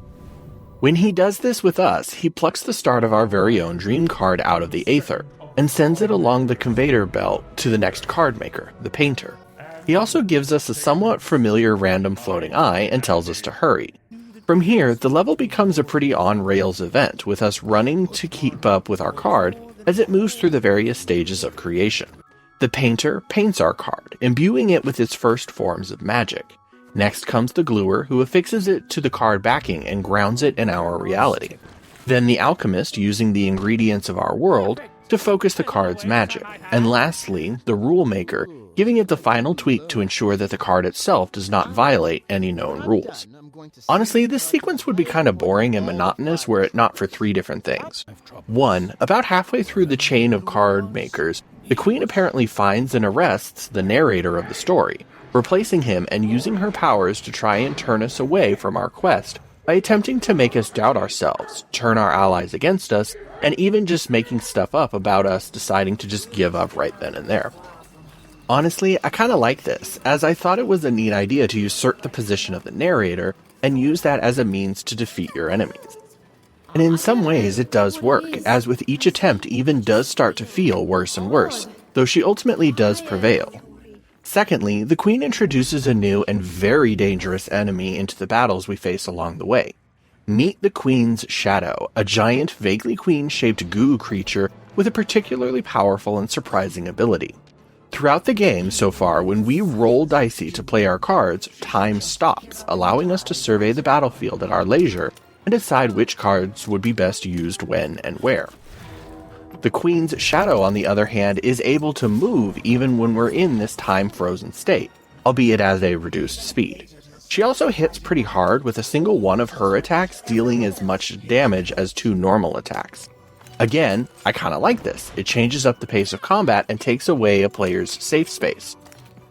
When he does this with us, he plucks the start of our very own dream card out of the aether, and sends it along the conveyor belt to the next card maker, the painter. He also gives us a somewhat familiar random floating eye and tells us to hurry. From here, the level becomes a pretty on-rails event, with us running to keep up with our card as it moves through the various stages of creation. The painter paints our card, imbuing it with its first forms of magic. Next comes the gluer, who affixes it to the card backing and grounds it in our reality. Then the alchemist, using the ingredients of our world to focus the card's magic. And lastly, the rule maker, giving it the final tweak to ensure that the card itself does not violate any known rules. Honestly, this sequence would be kind of boring and monotonous were it not for 3 different things. 1. About halfway through the chain of card makers, the Queen apparently finds and arrests the narrator of the story, replacing him and using her powers to try and turn us away from our quest by attempting to make us doubt ourselves, turn our allies against us, and even just making stuff up about us deciding to just give up right then and there. Honestly, I kinda like this, as I thought it was a neat idea to usurp the position of the narrator and use that as a means to defeat your enemies. And in some ways it does work, as with each attempt Even does start to feel worse and worse, though she ultimately does prevail. Secondly, the Queen introduces a new and very dangerous enemy into the battles we face along the way. Meet the Queen's Shadow, a giant, vaguely queen-shaped goo creature with a particularly powerful and surprising ability. Throughout the game so far, when we roll dicey to play our cards, time stops, allowing us to survey the battlefield at our leisure and decide which cards would be best used when and where. The Queen's Shadow, on the other hand, is able to move even when we're in this time-frozen state, albeit at a reduced speed. She also hits pretty hard, with a single one of her attacks dealing as much damage as 2 normal attacks. Again, I kinda like this. It changes up the pace of combat and takes away a player's safe space.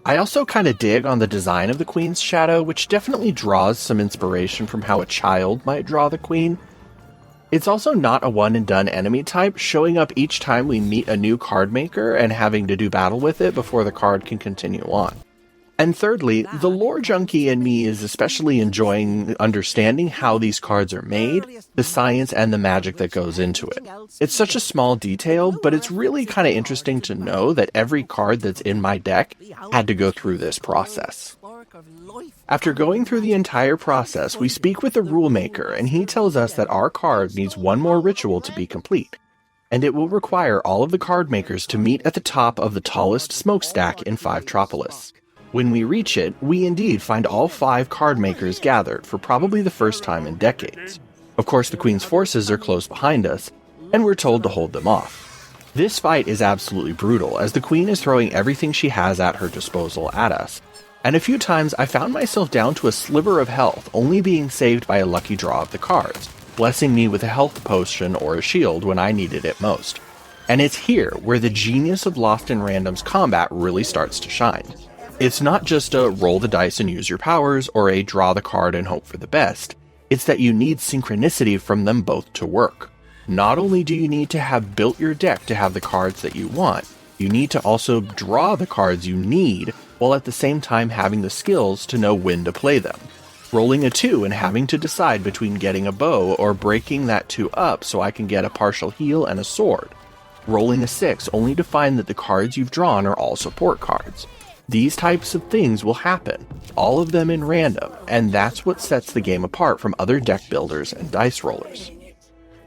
I also kinda dig on the design of the Queen's Shadow, which definitely draws some inspiration from how a child might draw the Queen. It's also not a one-and-done enemy type, showing up each time we meet a new card maker and having to do battle with it before the card can continue on. And thirdly, the lore junkie in me is especially enjoying understanding how these cards are made, the science and the magic that goes into it. It's such a small detail, but it's really kind of interesting to know that every card that's in my deck had to go through this process. After going through the entire process, we speak with the rule maker, and he tells us that our card needs one more ritual to be complete, and it will require all of the card makers to meet at the top of the tallest smokestack in 5tropolis. When we reach it, we indeed find all 5 card makers gathered for probably the first time in decades. Of course, the Queen's forces are close behind us, and we're told to hold them off. This fight is absolutely brutal, as the Queen is throwing everything she has at her disposal at us, and a few times I found myself down to a sliver of health, only being saved by a lucky draw of the cards, blessing me with a health potion or a shield when I needed it most. And it's here where the genius of Lost in Random's combat really starts to shine. It's not just a roll the dice and use your powers, or a draw the card and hope for the best. It's that you need synchronicity from them both to work. Not only do you need to have built your deck to have the cards that you want, you need to also draw the cards you need, while at the same time having the skills to know when to play them. Rolling a 2 and having to decide between getting a bow or breaking that 2 up so I can get a partial heal and a sword. Rolling a 6 only to find that the cards you've drawn are all support cards. These types of things will happen, all of them in random, and that's what sets the game apart from other deck builders and dice rollers.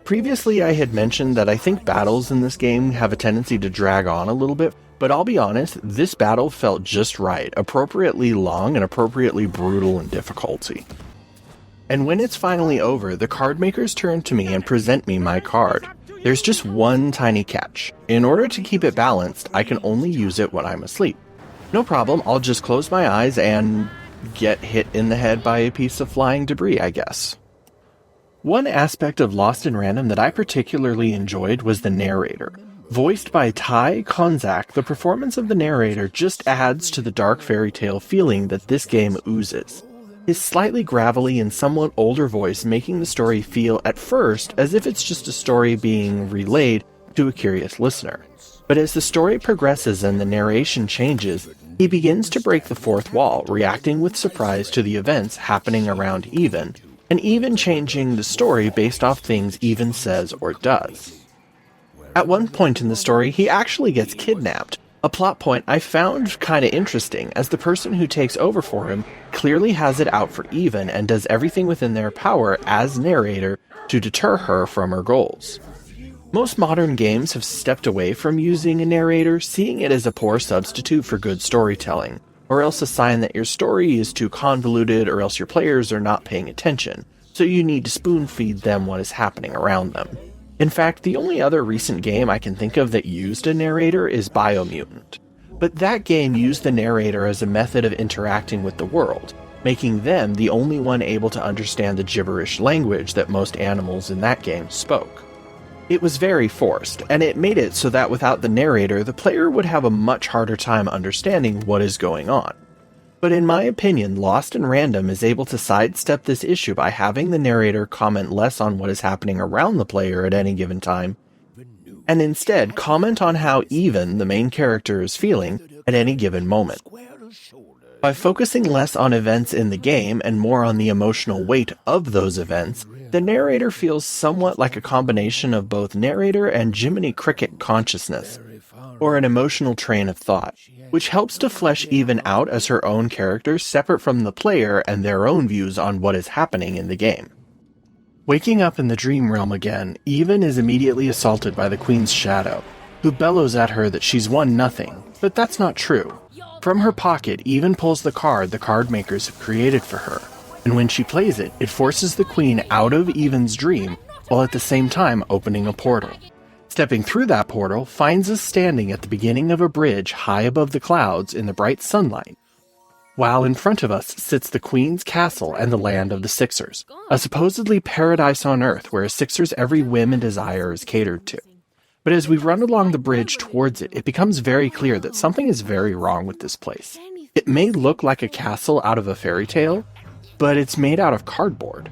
Previously I had mentioned that I think battles in this game have a tendency to drag on a little bit, but I'll be honest, this battle felt just right, appropriately long and appropriately brutal in difficulty. And when it's finally over, the card makers turn to me and present me my card. There's just one tiny catch. In order to keep it balanced, I can only use it when I'm asleep. No problem, I'll just close my eyes and get hit in the head by a piece of flying debris, I guess. One aspect of Lost in Random that I particularly enjoyed was the narrator. Voiced by Ty Konzak, the performance of the narrator just adds to the dark fairy tale feeling that this game oozes. His slightly gravelly and somewhat older voice making the story feel, at first, as if it's just a story being relayed to a curious listener. But as the story progresses and the narration changes, he begins to break the fourth wall, reacting with surprise to the events happening around Even, and even changing the story based off things Even says or does. At one point in the story, he actually gets kidnapped, a plot point I found kinda interesting, as the person who takes over for him clearly has it out for Even and does everything within their power as narrator to deter her from her goals. Most modern games have stepped away from using a narrator, seeing it as a poor substitute for good storytelling, or else a sign that your story is too convoluted or else your players are not paying attention, so you need to spoon-feed them what is happening around them. In fact, the only other recent game I can think of that used a narrator is Biomutant. But that game used the narrator as a method of interacting with the world, making them the only one able to understand the gibberish language that most animals in that game spoke. It was very forced, and it made it so that without the narrator, the player would have a much harder time understanding what is going on. But in my opinion, Lost in Random is able to sidestep this issue by having the narrator comment less on what is happening around the player at any given time, and instead comment on how Even, the main character, is feeling at any given moment. By focusing less on events in the game and more on the emotional weight of those events, the narrator feels somewhat like a combination of both narrator and Jiminy Cricket consciousness, or an emotional train of thought, which helps to flesh Even out as her own character separate from the player and their own views on what is happening in the game. Waking up in the dream realm again, Even is immediately assaulted by the Queen's shadow, who bellows at her that she's won nothing, but that's not true. From her pocket, Even pulls the card the card makers have created for her, and when she plays it, it forces the Queen out of Even's dream, while at the same time opening a portal. Stepping through that portal finds us standing at the beginning of a bridge high above the clouds in the bright sunlight, while in front of us sits the Queen's castle and the land of the Sixers, a supposedly paradise on Earth where a Sixer's every whim and desire is catered to. But as we run along the bridge towards it, it becomes very clear that something is very wrong with this place. It may look like a castle out of a fairy tale, but it's made out of cardboard.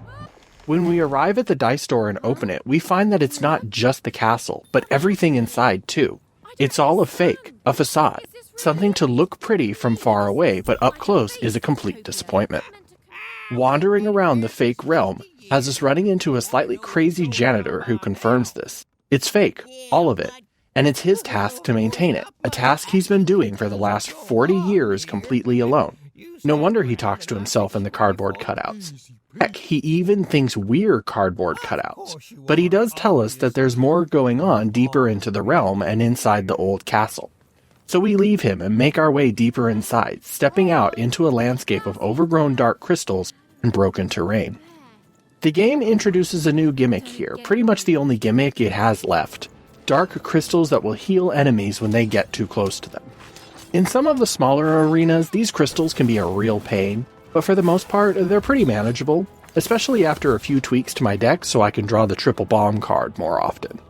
When we arrive at the dice store and open it, we find that it's not just the castle, but everything inside too. It's all a fake, a facade, something to look pretty from far away, but up close is a complete disappointment. Wandering around the fake realm has us running into a slightly crazy janitor who confirms this. It's fake, all of it, and it's his task to maintain it, a task he's been doing for the last 40 years completely alone. No wonder he talks to himself in the cardboard cutouts. Heck, he even thinks we're cardboard cutouts. But he does tell us that there's more going on deeper into the realm and inside the old castle. So we leave him and make our way deeper inside, stepping out into a landscape of overgrown dark crystals and broken terrain. The game introduces a new gimmick here, pretty much the only gimmick it has left. Dark crystals that will heal enemies when they get too close to them. In some of the smaller arenas, these crystals can be a real pain, but for the most part, they're pretty manageable, especially after a few tweaks to my deck so I can draw the triple bomb card more often.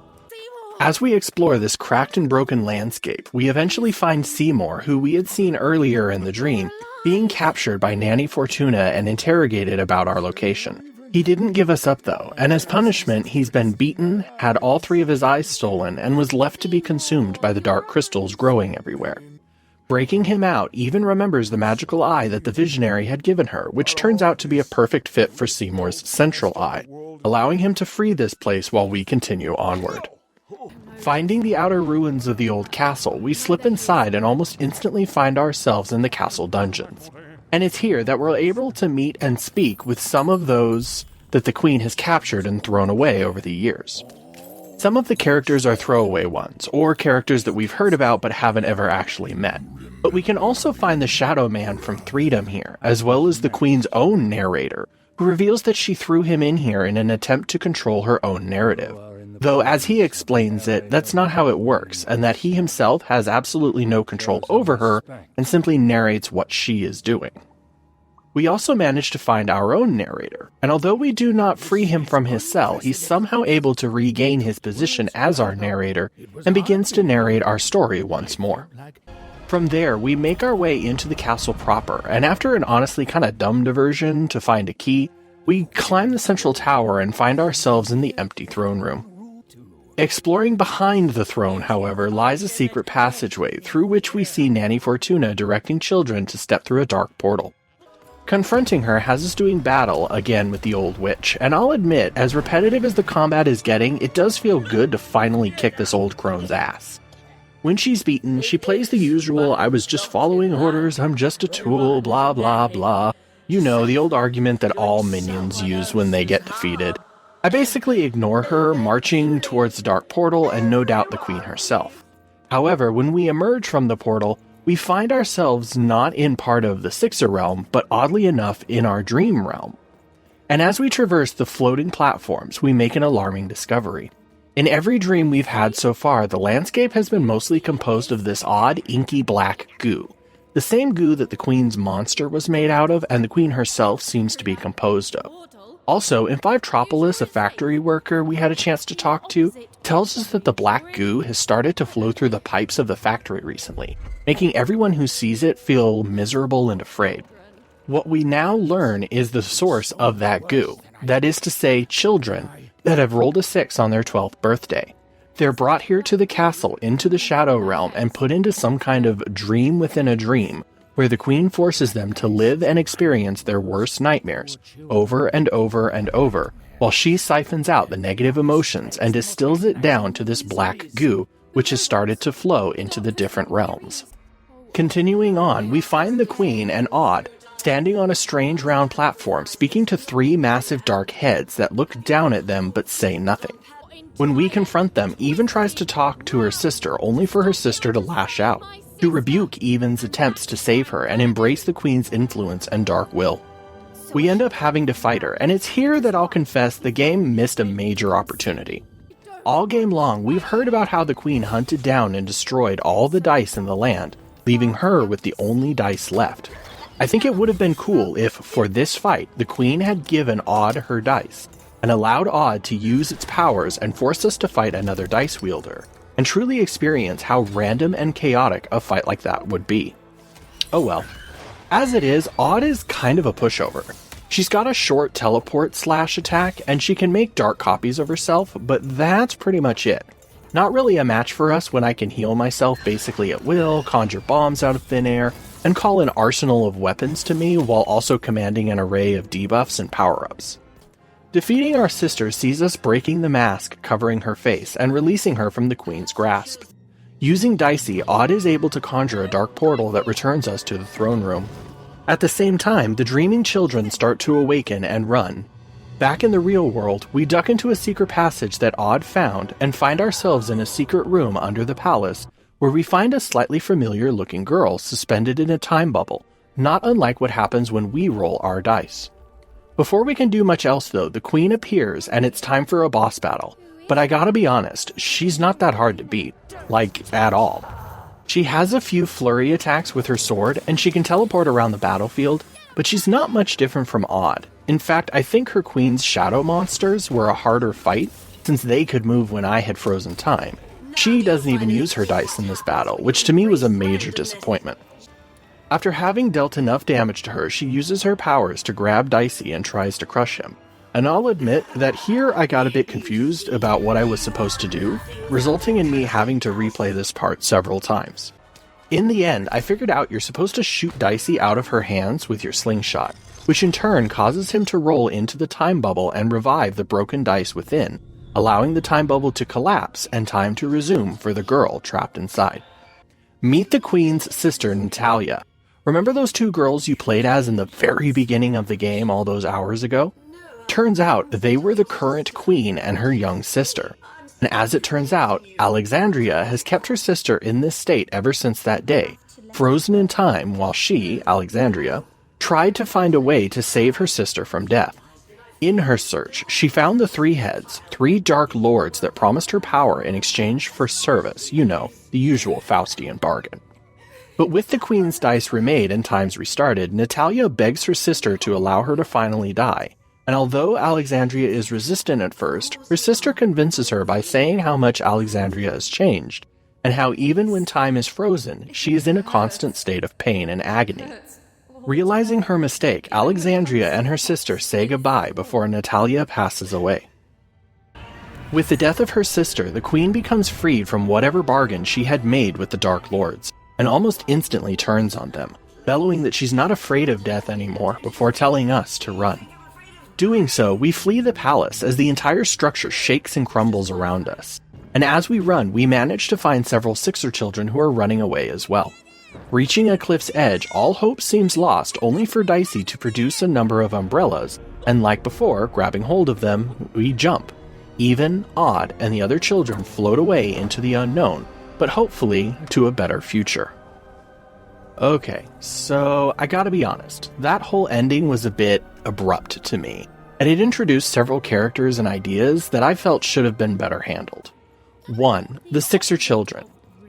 As we explore this cracked and broken landscape, we eventually find Seymour, who we had seen earlier in the dream, being captured by Nanny Fortuna and interrogated about our location. He didn't give us up though, and as punishment he's been beaten, had all 3 of his eyes stolen, and was left to be consumed by the dark crystals growing everywhere. Breaking him out even remembers the magical eye that the visionary had given her, which turns out to be a perfect fit for Seymour's central eye, allowing him to free this place while we continue onward. Finding the outer ruins of the old castle, we slip inside and almost instantly find ourselves in the castle dungeons. And it's here that we're able to meet and speak with some of those that the Queen has captured and thrown away over the years. Some of the characters are throwaway ones, or characters that we've heard about but haven't ever actually met. But we can also find the Shadow Man from Threedom here, as well as the Queen's own narrator, who reveals that she threw him in here in an attempt to control her own narrative. Though, as he explains it, that's not how it works, and that he himself has absolutely no control over her and simply narrates what she is doing. We also manage to find our own narrator, and although we do not free him from his cell, he's somehow able to regain his position as our narrator and begins to narrate our story once more. From there, we make our way into the castle proper, and after an honestly kinda dumb diversion to find a key, we climb the central tower and find ourselves in the empty throne room. Exploring behind the throne, however, lies a secret passageway through which we see Nanny Fortuna directing children to step through a dark portal. Confronting her has us doing battle again with the old witch, and I'll admit, as repetitive as the combat is getting, it does feel good to finally kick this old crone's ass. When she's beaten, she plays the usual "I was just following orders, I'm just a tool, blah blah blah." You know, the old argument that all minions use when they get defeated. I basically ignore her, marching towards the dark portal and no doubt the Queen herself. However, when we emerge from the portal, we find ourselves not in part of the Sixer realm, but oddly enough in our dream realm. And as we traverse the floating platforms, we make an alarming discovery. In every dream we've had so far, the landscape has been mostly composed of this odd, inky black goo. The same goo that the Queen's monster was made out of, and the Queen herself seems to be composed of. Also, in Fivetropolis, a factory worker we had a chance to talk to tells us that the black goo has started to flow through the pipes of the factory recently, making everyone who sees it feel miserable and afraid. What we now learn is the source of that goo, that is to say, children that have rolled a 6 on their 12th birthday. They're brought here to the castle into the Shadow Realm and put into some kind of dream within a dream, where the Queen forces them to live and experience their worst nightmares over and over and over, while she siphons out the negative emotions and distills it down to this black goo, which has started to flow into the different realms. Continuing on, we find the Queen and Odd standing on a strange round platform, speaking to 3 massive dark heads that look down at them but say nothing. When we confront them, Even tries to talk to her sister, only for her sister to lash out, to rebuke Even's attempts to save her and embrace the Queen's influence and dark will. We end up having to fight her, and it's here that I'll confess the game missed a major opportunity. All game long, we've heard about how the Queen hunted down and destroyed all the dice in the land, leaving her with the only dice left. I think it would have been cool if, for this fight, the Queen had given Odd her dice, and allowed Odd to use its powers and force us to fight another dice wielder, and truly experience how random and chaotic a fight like that would be. Oh well. As it is, Odd is kind of a pushover. She's got a short teleport/attack, and she can make dark copies of herself, but that's pretty much it. Not really a match for us when I can heal myself basically at will, conjure bombs out of thin air, and call an arsenal of weapons to me while also commanding an array of debuffs and power-ups. Defeating our sister sees us breaking the mask covering her face and releasing her from the Queen's grasp. Using Dicey, Odd is able to conjure a dark portal that returns us to the throne room. At the same time, the dreaming children start to awaken and run. Back in the real world, we duck into a secret passage that Odd found and find ourselves in a secret room under the palace, where we find a slightly familiar-looking girl suspended in a time bubble, not unlike what happens when we roll our dice. Before we can do much else though, the Queen appears and it's time for a boss battle. But I gotta be honest, she's not that hard to beat. Like, at all. She has a few flurry attacks with her sword, and she can teleport around the battlefield, but she's not much different from Odd. In fact, I think her Queen's shadow monsters were a harder fight, since they could move when I had frozen time. She doesn't even use her dice in this battle, which to me was a major disappointment. After having dealt enough damage to her, she uses her powers to grab Dicey and tries to crush him. And I'll admit that here I got a bit confused about what I was supposed to do, resulting in me having to replay this part several times. In the end, I figured out you're supposed to shoot Dicey out of her hands with your slingshot, which in turn causes him to roll into the time bubble and revive the broken dice within, allowing the time bubble to collapse and time to resume for the girl trapped inside. Meet the Queen's sister, Natalia. Remember those 2 girls you played as in the very beginning of the game all those hours ago? Turns out they were the current Queen and her young sister. And as it turns out, Alexandria has kept her sister in this state ever since that day, frozen in time while she, Alexandria, tried to find a way to save her sister from death. In her search, she found the 3 heads, 3 dark lords that promised her power in exchange for service, you know, the usual Faustian bargain. But with the Queen's dice remade and times restarted, Natalia begs her sister to allow her to finally die. And although Alexandria is resistant at first, her sister convinces her by saying how much Alexandria has changed, and how even when time is frozen, she is in a constant state of pain and agony. Realizing her mistake, Alexandria and her sister say goodbye before Natalia passes away. With the death of her sister, the Queen becomes freed from whatever bargain she had made with the Dark Lords, and almost instantly turns on them, bellowing that she's not afraid of death anymore before telling us to run. Doing so, we flee the palace as the entire structure shakes and crumbles around us. And as we run, we manage to find several Sixer children who are running away as well. Reaching a cliff's edge, all hope seems lost, only for Dicey to produce a number of umbrellas, and like before, grabbing hold of them, we jump. Even, Odd, and the other children float away into the unknown, but hopefully to a better future. Okay, so I gotta be honest, that whole ending was a bit abrupt to me, and it introduced several characters and ideas that I felt should have been better handled. 1. The Sixer Children.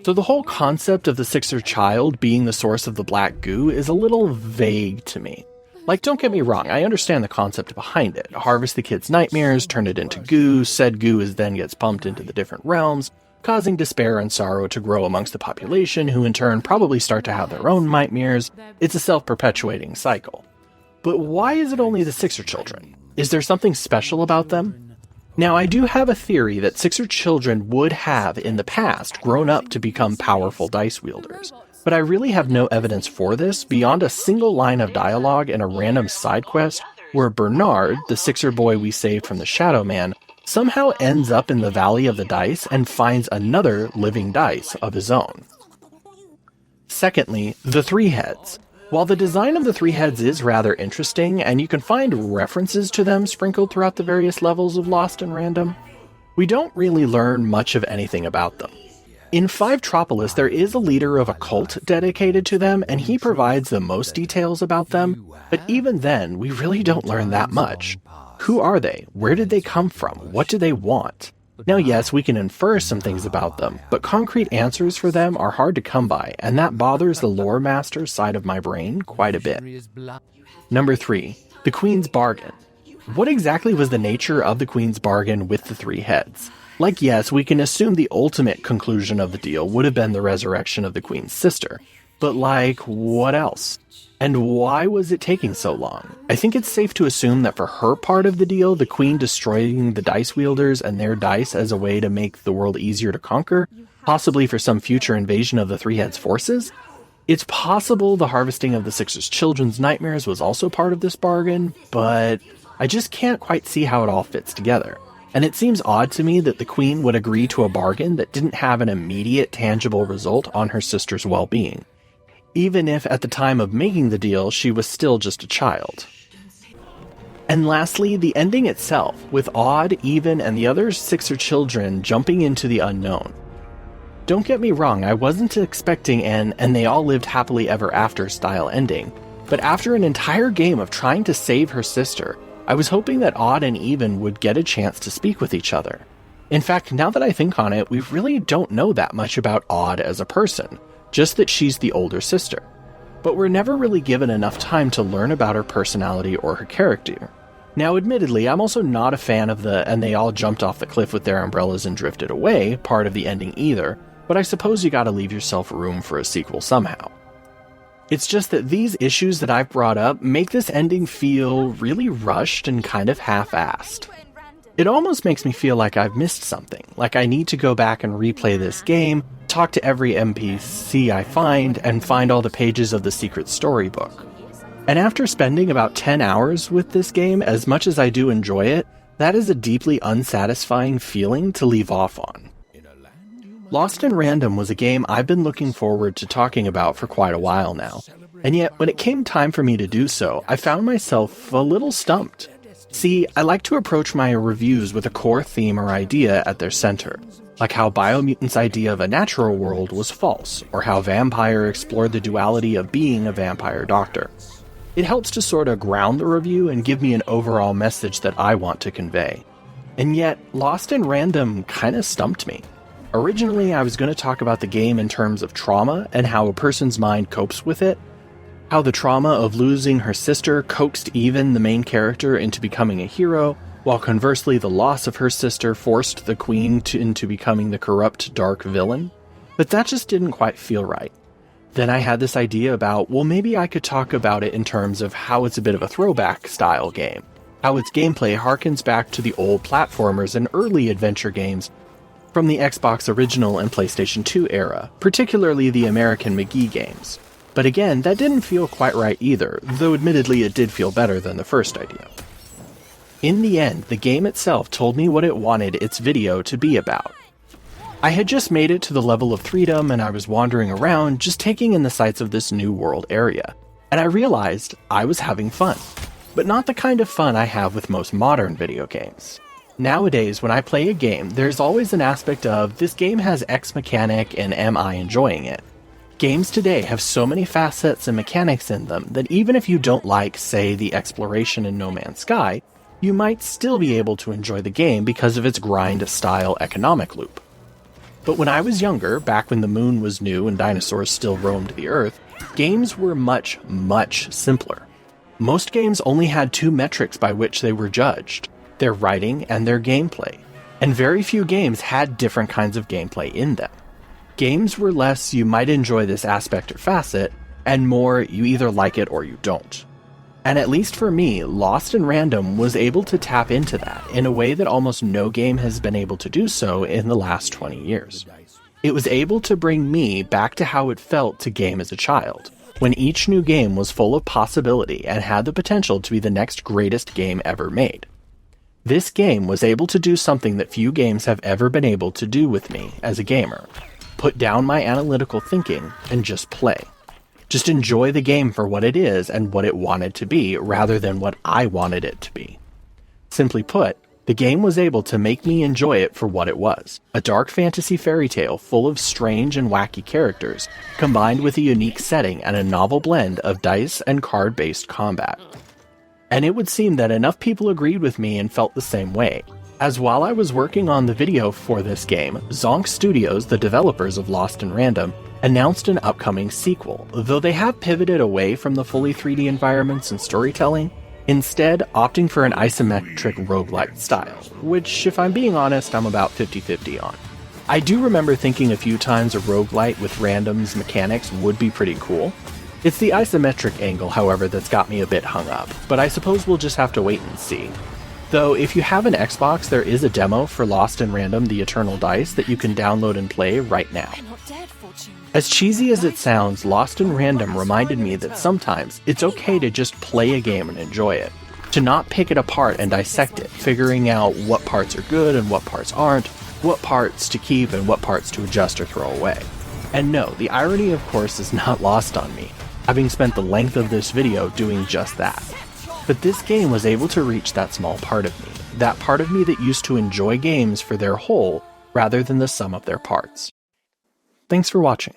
So the whole concept of the Sixer child being the source of the black goo is a little vague to me. Like, don't get me wrong, I understand the concept behind it. Harvest the kid's nightmares, turn it into goo, said goo then gets pumped into the different realms, causing despair and sorrow to grow amongst the population, who in turn probably start to have their own nightmares. It's a self-perpetuating cycle. But why is it only the Sixer Children? Is there something special about them? Now, I do have a theory that Sixer Children would have, in the past, grown up to become powerful dice wielders. But I really have no evidence for this beyond a single line of dialogue in a random side quest where Bernard, the Sixer boy we saved from the Shadow Man, somehow ends up in the Valley of the Dice and finds another living dice of his own. Secondly, the Three Heads. While the design of the Three Heads is rather interesting, and you can find references to them sprinkled throughout the various levels of Lost and Random, we don't really learn much of anything about them. In 5 Tropolis, there is a leader of a cult dedicated to them, and he provides the most details about them, but even then, we really don't learn that much. Who are they? Where did they come from? What do they want? Now yes, we can infer some things about them, but concrete answers for them are hard to come by, and that bothers the lore master side of my brain quite a bit. Number 3. The Queen's Bargain. What exactly was the nature of the Queen's Bargain with the Three Heads? Like, yes, we can assume the ultimate conclusion of the deal would have been the resurrection of the Queen's sister. But, like, what else? And why was it taking so long? I think it's safe to assume that for her part of the deal, the Queen destroying the dice wielders and their dice as a way to make the world easier to conquer, possibly for some future invasion of the Three Heads' forces. It's possible the harvesting of the Sixer's children's nightmares was also part of this bargain, but I just can't quite see how it all fits together. And it seems odd to me that the Queen would agree to a bargain that didn't have an immediate tangible result on her sister's well-being, even if at the time of making the deal she was still just a child. And lastly, the ending itself, with Odd, Even, and the other Sixer children jumping into the unknown. Don't get me wrong, I wasn't expecting an "and they all lived happily ever after" style ending, but after an entire game of trying to save her sister, I was hoping that Odd and Even would get a chance to speak with each other. In fact, now that I think on it, we really don't know that much about Odd as a person, just that she's the older sister. But we're never really given enough time to learn about her personality or her character. Now, admittedly, I'm also not a fan of the "and they all jumped off the cliff with their umbrellas and drifted away" part of the ending either, but I suppose you gotta leave yourself room for a sequel somehow. It's just that these issues that I've brought up make this ending feel really rushed and kind of half-assed. It almost makes me feel like I've missed something, like I need to go back and replay this game, talk to every NPC I find, and find all the pages of the secret storybook. And after spending about 10 hours with this game, as much as I do enjoy it, that is a deeply unsatisfying feeling to leave off on. Lost in Random was a game I've been looking forward to talking about for quite a while now, and yet when it came time for me to do so, I found myself a little stumped. See, I like to approach my reviews with a core theme or idea at their center, like how Biomutant's idea of a natural world was false, or how Vampire explored the duality of being a vampire doctor. It helps to sort of ground the review and give me an overall message that I want to convey. And yet, Lost in Random kinda stumped me. Originally, I was going to talk about the game in terms of trauma and how a person's mind copes with it, how the trauma of losing her sister coaxed Even, the main character, into becoming a hero, while conversely the loss of her sister forced the Queen into becoming the corrupt, dark villain. But that just didn't quite feel right. Then I had this idea about, well, maybe I could talk about it in terms of how it's a bit of a throwback style game, how its gameplay harkens back to the old platformers and early adventure games from the Xbox original and PlayStation 2 era, particularly the American McGee games. But again, that didn't feel quite right either, though admittedly it did feel better than the first idea. In the end, the game itself told me what it wanted its video to be about. I had just made it to the level of Threedom and I was wandering around, just taking in the sights of this new world area, and I realized I was having fun. But not the kind of fun I have with most modern video games. Nowadays, when I play a game, there's always an aspect of, this game has X mechanic and am I enjoying it? Games today have so many facets and mechanics in them that even if you don't like, say, the exploration in No Man's Sky, you might still be able to enjoy the game because of its grind-style economic loop. But when I was younger, back when the moon was new and dinosaurs still roamed the earth, games were much, much simpler. Most games only had two metrics by which they were judged: their writing and their gameplay, and very few games had different kinds of gameplay in them. Games were less you might enjoy this aspect or facet, and more you either like it or you don't. And at least for me, Lost in Random was able to tap into that in a way that almost no game has been able to do so in the last 20 years. It was able to bring me back to how it felt to game as a child, when each new game was full of possibility and had the potential to be the next greatest game ever made. This game was able to do something that few games have ever been able to do with me as a gamer: put down my analytical thinking and just play. Just enjoy the game for what it is and what it wanted to be, rather than what I wanted it to be. Simply put, the game was able to make me enjoy it for what it was: a dark fantasy fairy tale full of strange and wacky characters, combined with a unique setting and a novel blend of dice and card-based combat. And it would seem that enough people agreed with me and felt the same way, as while I was working on the video for this game, Zoink Studios, the developers of Lost in Random, announced an upcoming sequel, though they have pivoted away from the fully 3D environments and storytelling, instead opting for an isometric roguelike style, which, if I'm being honest, I'm about 50-50 on. I do remember thinking a few times a roguelite with randoms mechanics would be pretty cool. It's the isometric angle, however, that's got me a bit hung up, but I suppose we'll just have to wait and see. Though, if you have an Xbox, there is a demo for Lost in Random: The Eternal Dice that you can download and play right now. As cheesy as it sounds, Lost in Random reminded me that sometimes it's okay to just play a game and enjoy it, to not pick it apart and dissect it, figuring out what parts are good and what parts aren't, what parts to keep and what parts to adjust or throw away. And no, the irony of course is not lost on me, having spent the length of this video doing just that. But this game was able to reach that small part of me, that part of me that used to enjoy games for their whole rather than the sum of their parts. Thanks for watching.